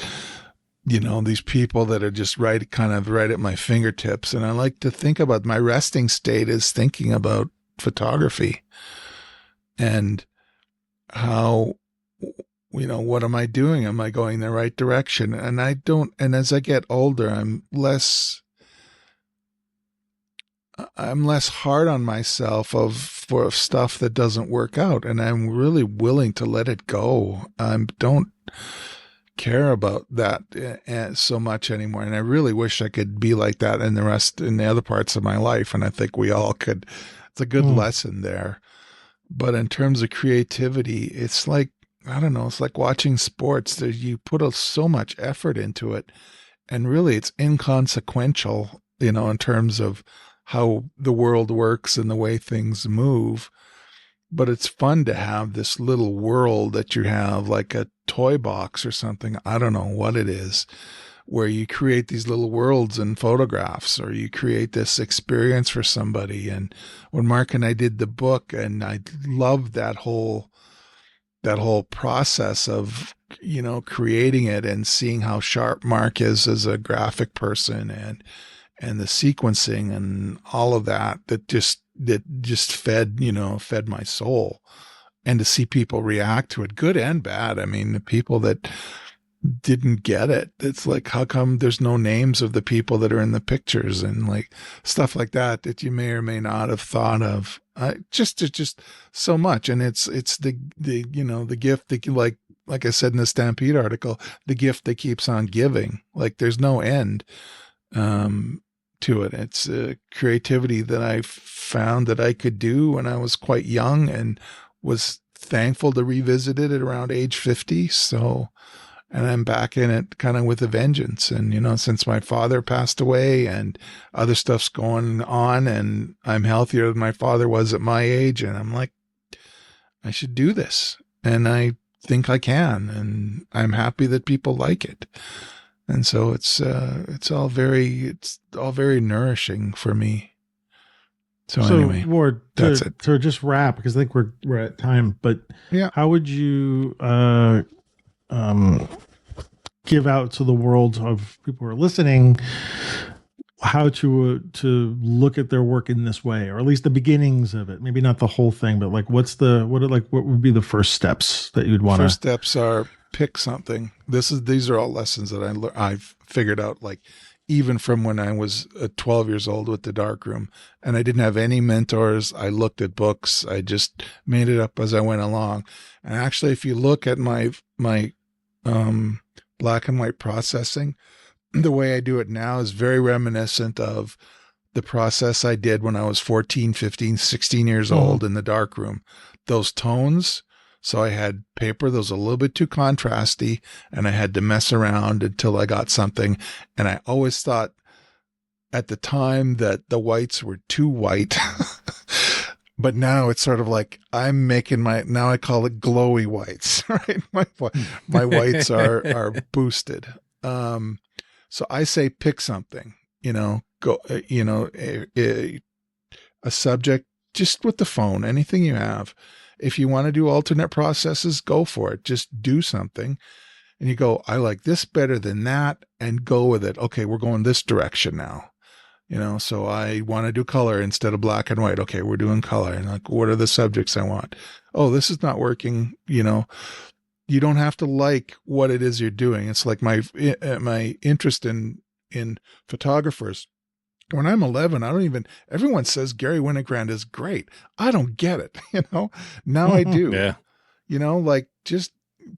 Speaker 4: these people that are just right at my fingertips. And I like to think about my resting state is thinking about photography and how, what am I doing? Am I going the right direction? And as I get older, I'm less hard on myself for stuff that doesn't work out, and I'm really willing to let it go. I don't care about that so much anymore, and I really wish I could be like that in the other parts of my life, and I think we all could. It's a good lesson there. But in terms of creativity, it's like, I don't know, it's like watching sports. You put so much effort into it, and really it's inconsequential, in terms of how the world works and the way things move. But it's fun to have this little world that you have, like a toy box or something. I don't know what it is, where you create these little worlds in photographs, or you create this experience for somebody. And when Mark and I did the book, and I loved that whole process of, creating it and seeing how sharp Mark is as a graphic person, and the sequencing and all of that just fed my soul. And to see people react to it, good and bad. I mean, the people that didn't get it, it's like, how come there's no names of the people that are in the pictures, and like stuff like that you may or may not have thought of. Just so much. And it's the gift that, like I said in the Stampede article, the gift that keeps on giving. Like, there's no end to it. It's creativity that I found that I could do when I was quite young, and was thankful to revisit it at around age 50. So, and I'm back in it kind of with a vengeance. And, since my father passed away and other stuff's going on, and I'm healthier than my father was at my age, and I'm like, I should do this. And I think I can, and I'm happy that people like it. And so it's all very nourishing for me. So anyway,
Speaker 1: Ward,
Speaker 4: that's it.
Speaker 1: To just wrap, because I think we're at time, but
Speaker 4: yeah,
Speaker 1: how would you give out to the world of people who are listening how to look at their work in this way, or at least the beginnings of it. Maybe not the whole thing, but like what would be the first steps that you'd want to?
Speaker 4: First steps are pick something. These are all lessons that I've figured out, like even from when I was 12 years old with the darkroom, and I didn't have any mentors. I looked at books. I just made it up as I went along. And actually, if you look at my black and white processing, the way I do it now is very reminiscent of the process I did when I was 14, 15, 16 years old in the darkroom. Those tones. So I had paper that was a little bit too contrasty, and I had to mess around until I got something. And I always thought at the time that the whites were too white. But now it's sort of like I'm making now I call it glowy whites, right? My whites are boosted. So I say pick something, go, a subject just with the phone, anything you have. If you want to do alternate processes, go for it. Just do something. And you go, I like this better than that, and go with it. Okay, we're going this direction now. So I want to do color instead of black and white. Okay, we're doing color. And like, what are the subjects I want? Oh, this is not working. You don't have to like what it is you're doing. It's like my interest in photographers. When I'm 11, everyone says Gary Winogrand is great. I don't get it. Now I do.
Speaker 3: Yeah.
Speaker 4: Like just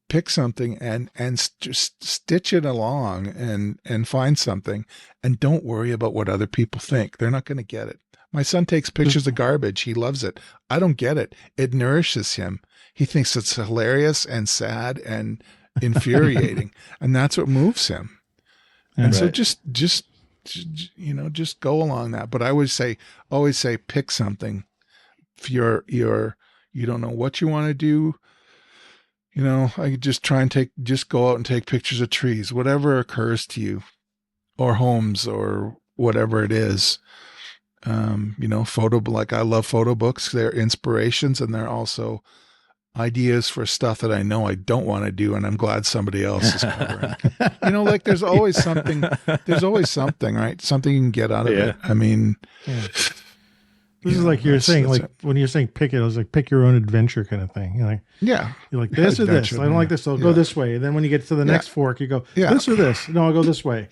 Speaker 4: pick something and just stitch it along and find something, and don't worry about what other people think. They're not going to get it. My son takes pictures of garbage. He loves it. I don't get it. It nourishes him. He thinks it's hilarious and sad and infuriating. And that's what moves him. And so just go along that. But I always say pick something. If you don't know what you want to do, I just try and go out and take pictures of trees, whatever occurs to you, or homes, or whatever it is. Like I love photo books. They're inspirations, and they're also ideas for stuff that I know I don't want to do, and I'm glad somebody else is covering. Like there's always something, right? Something you can get out of it. I mean,
Speaker 1: this is like you're saying, like when you're saying pick it, I was like, pick your own adventure kind of thing. You're like this or this. I don't like this, so I'll go this way. And then when you get to the next fork, you go this or this. No, I'll go this way.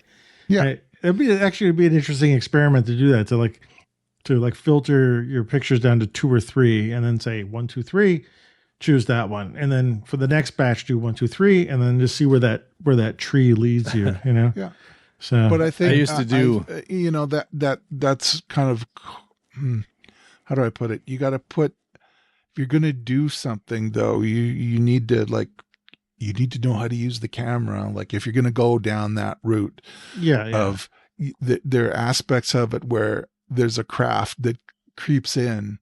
Speaker 1: Yeah. Right? It'd be an interesting experiment to do that, to filter your pictures down to 2 or 3, and then say 1, 2, 3. Choose that one, and then for the next batch, do 1, 2, 3, and then just see where that tree leads you.
Speaker 4: Yeah.
Speaker 1: So,
Speaker 4: but I think
Speaker 3: I used to do.
Speaker 4: That's kind of, how do I put it? You got to if you're going to do something, though, you need to know how to use the camera. Like if you're going to go down that route, of there are aspects of it where there's a craft that creeps in.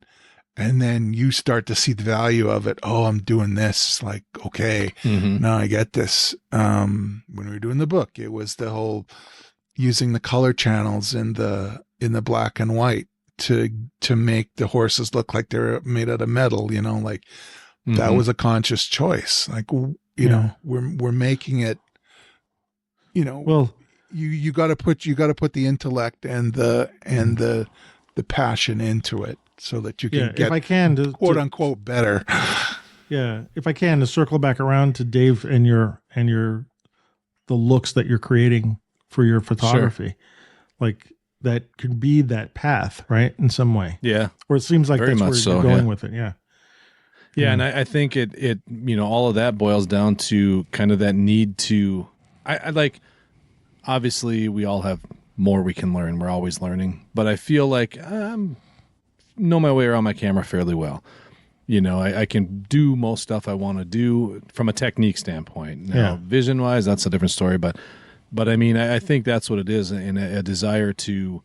Speaker 4: And then you start to see the value of it. Oh, I'm doing this. Like, okay, now I get this. When we were doing the book, it was the whole using the color channels in the black and white to make the horses look like they're made out of metal. That was a conscious choice. Like, we're making it. Well, you got to put the intellect and the passion into it, so that you can get,
Speaker 1: if I can,
Speaker 4: quote unquote, better.
Speaker 1: Yeah. If I can, to circle back around to Dave and the looks that you're creating for your photography, like that could be that path, right? In some way.
Speaker 3: Yeah.
Speaker 1: Or it seems like
Speaker 3: Very
Speaker 1: that's where you're going with it. Yeah.
Speaker 3: Yeah. And I think it, all of that boils down to kind of that need to, I like, obviously we all have more we can learn. We're always learning, but I feel like know my way around my camera fairly well. I can do most stuff I want to do from a technique standpoint. Now, vision wise, that's a different story, but I mean, I think that's what it is, and a desire to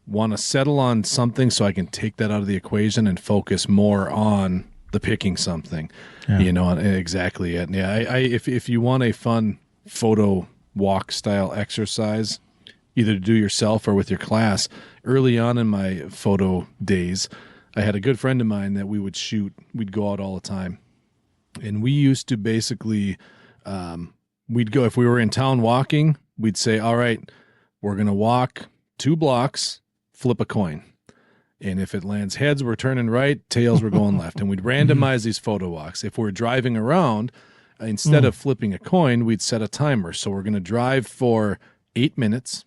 Speaker 3: want to settle on something so I can take that out of the equation and focus more on the picking something, exactly it. Yeah. If you want a fun photo walk style exercise, either to do yourself or with your class. Early on in my photo days, I had a good friend of mine that we would shoot. We'd go out all the time. And we used to basically we'd go, if we were in town walking, we'd say, all right, we're going to walk 2 blocks, flip a coin. And if it lands heads, we're turning right, tails, we're going left. And we'd randomize these photo walks. If we're driving around, instead of flipping a coin, we'd set a timer. So we're going to drive for 8 minutes.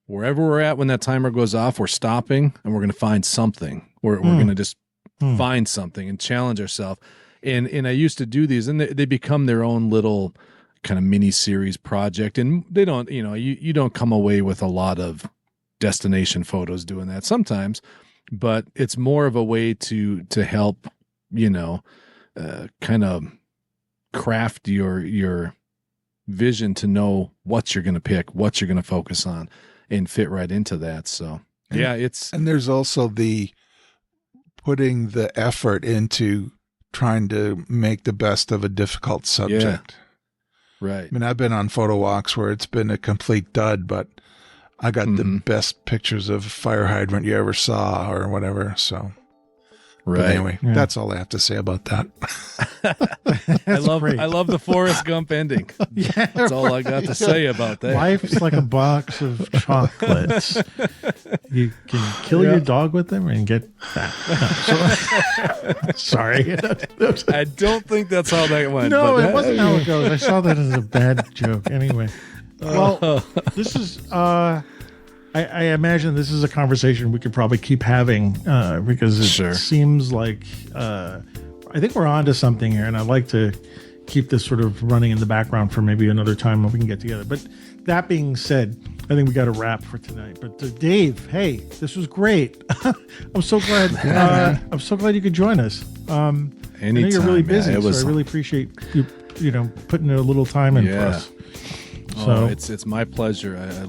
Speaker 3: Wherever we're at when that timer goes off, we're stopping and we're going to find something. We're going to just find something and challenge ourselves. And I used to do these, and they become their own little kind of mini series project. And they don't, you don't come away with a lot of destination photos doing that sometimes, but it's more of a way to help, kind of craft your vision to know what you're going to pick, what you're going to focus on, and fit right into that. So yeah,
Speaker 4: and there's also the putting the effort into trying to make the best of a difficult subject.
Speaker 3: Yeah. Right.
Speaker 4: I mean, I've been on photo walks where it's been a complete dud, but I got the best pictures of a fire hydrant you ever saw or whatever. So,
Speaker 3: right.
Speaker 4: But anyway, that's all I have to say about that.
Speaker 3: I love the Forrest Gump ending.
Speaker 1: Yeah,
Speaker 3: that's all I got to say about that.
Speaker 1: Life's like a box of chocolates. You can kill your dog with them and get fat. No, sorry.
Speaker 3: I don't think that's how that went.
Speaker 1: No, it wasn't how it goes. I saw that as a bad joke. Anyway. Well, this is, I imagine this is a conversation we could probably keep having because it seems like, I think we're onto something here, and I'd like to keep this sort of running in the background for maybe another time when we can get together. But that being said, I think we got a wrap for tonight. But Dave, hey, this was great. I'm so glad. I'm so glad you could join us.
Speaker 3: Anytime,
Speaker 1: I know you're really busy, so I really appreciate you, putting a little time in for us. So
Speaker 3: it's my pleasure. I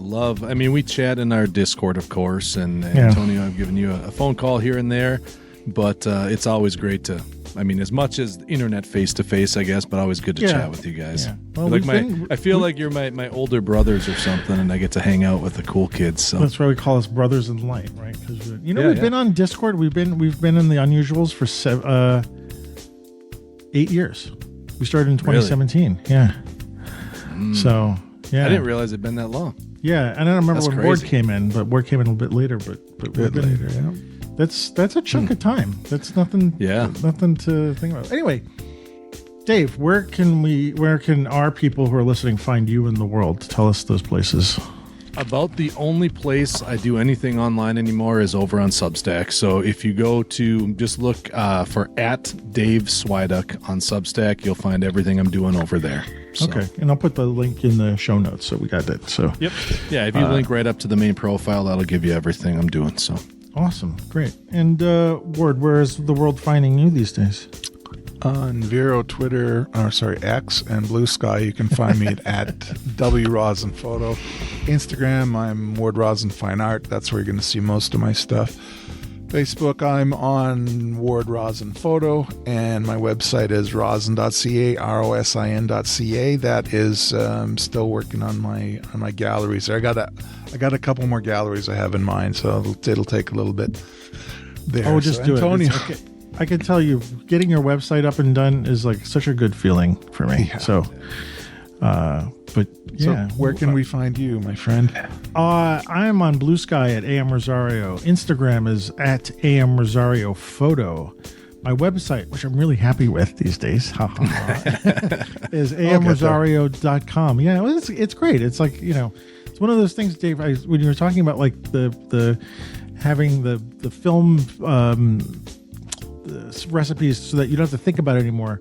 Speaker 3: mean, we chat in our Discord, of course, and Antonio, I've given you a phone call here and there, but it's always great to, as much as internet face-to-face, I guess, but always good to chat with you guys. Yeah. Well, I feel like you're my older brothers or something, and I get to hang out with the cool kids. So
Speaker 1: that's why we call us brothers in light, right? Because we've been on Discord. We've been in the Unusuals for 8 years. We started in 2017. Really? Yeah. So. Yeah.
Speaker 3: I didn't realize it'd been that long.
Speaker 1: Yeah, and I don't remember when Ward came in, but Ward came in a little bit later. But that's a chunk of time. That's nothing. Yeah, nothing to think about. Anyway, Dave, where can our people who are listening find you in the world? Tell us those places.
Speaker 3: About the only place I do anything online anymore is over on Substack. So if you go to just look for @Dave Szweduik on Substack, you'll find everything I'm doing over there. So.
Speaker 1: Okay, and I'll put the link in the show notes so we got that. So
Speaker 3: yep, yeah. If you link right up to the main profile, that'll give you everything I'm doing. So
Speaker 1: awesome, great. And Ward, where is the world finding you these days?
Speaker 4: On Vero, Twitter, X, and Blue Sky, you can find me at @WRosinPhoto. Instagram, I'm Ward Rosin Fine Art. That's where you're going to see most of my stuff. Facebook, I'm on Ward Rosin Photo, and my website is rosin.ca, rosin.ca. That is still working on my galleries. I got a couple more galleries I have in mind, so it'll take a little bit there.
Speaker 1: Oh, just do Antonio. It. Okay. I can tell you, getting your website up and done is like such a good feeling for me. Yeah. So,
Speaker 4: where can we find you, my friend?
Speaker 1: I'm on Blue Sky at AM Rosario. Instagram is at AM Rosario Photo. My website, which I'm really happy with these days, is amrosario.com. Yeah, it's great. It's like, it's one of those things, Dave, when you were talking about like the having the film recipes so that you don't have to think about it anymore.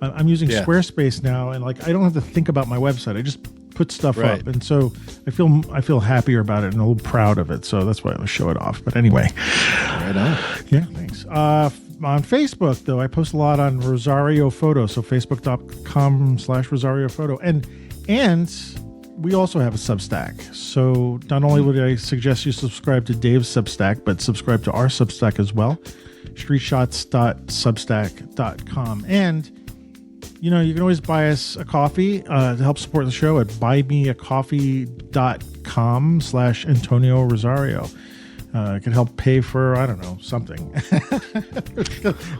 Speaker 1: I'm using Squarespace now, and like I don't have to think about my website. I just put stuff up, and so I feel happier about it and a little proud of it. So that's why I show it off. But anyway,
Speaker 3: right on.
Speaker 1: Yeah, thanks. On Facebook, though, I post a lot on Rosario Photo, so facebook.com/Rosario Photo, and we also have a Substack. So not only would I suggest you subscribe to Dave's Substack, but subscribe to our Substack as well. streetshots.substack.com. And you can always buy us a coffee to help support the show at buymeacoffee.com/Antonio Rosario. It could help pay for, I don't know, something.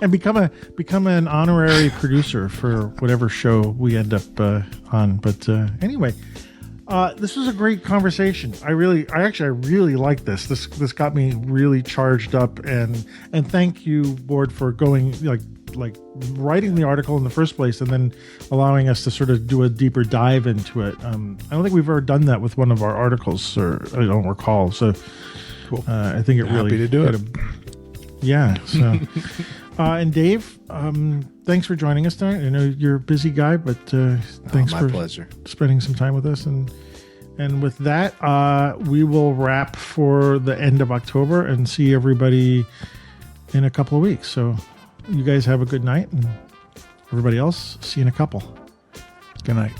Speaker 1: And become an honorary producer for whatever show we end up on. But anyway, this was a great conversation. I really like this. This got me really charged up, and thank you, Board, for going like writing the article in the first place and then allowing us to sort of do a deeper dive into it. I don't think we've ever done that with one of our articles, or I don't recall. So cool. I think it really
Speaker 4: happy to do it.
Speaker 1: Yeah. So, and Dave, thanks for joining us tonight. I know you're a busy guy, but thanks for
Speaker 3: pleasure.
Speaker 1: Spending some time with us. And with that, we will wrap for the end of October and see everybody in a couple of weeks. So you guys have a good night, and everybody else, see you in a couple.
Speaker 4: Good night.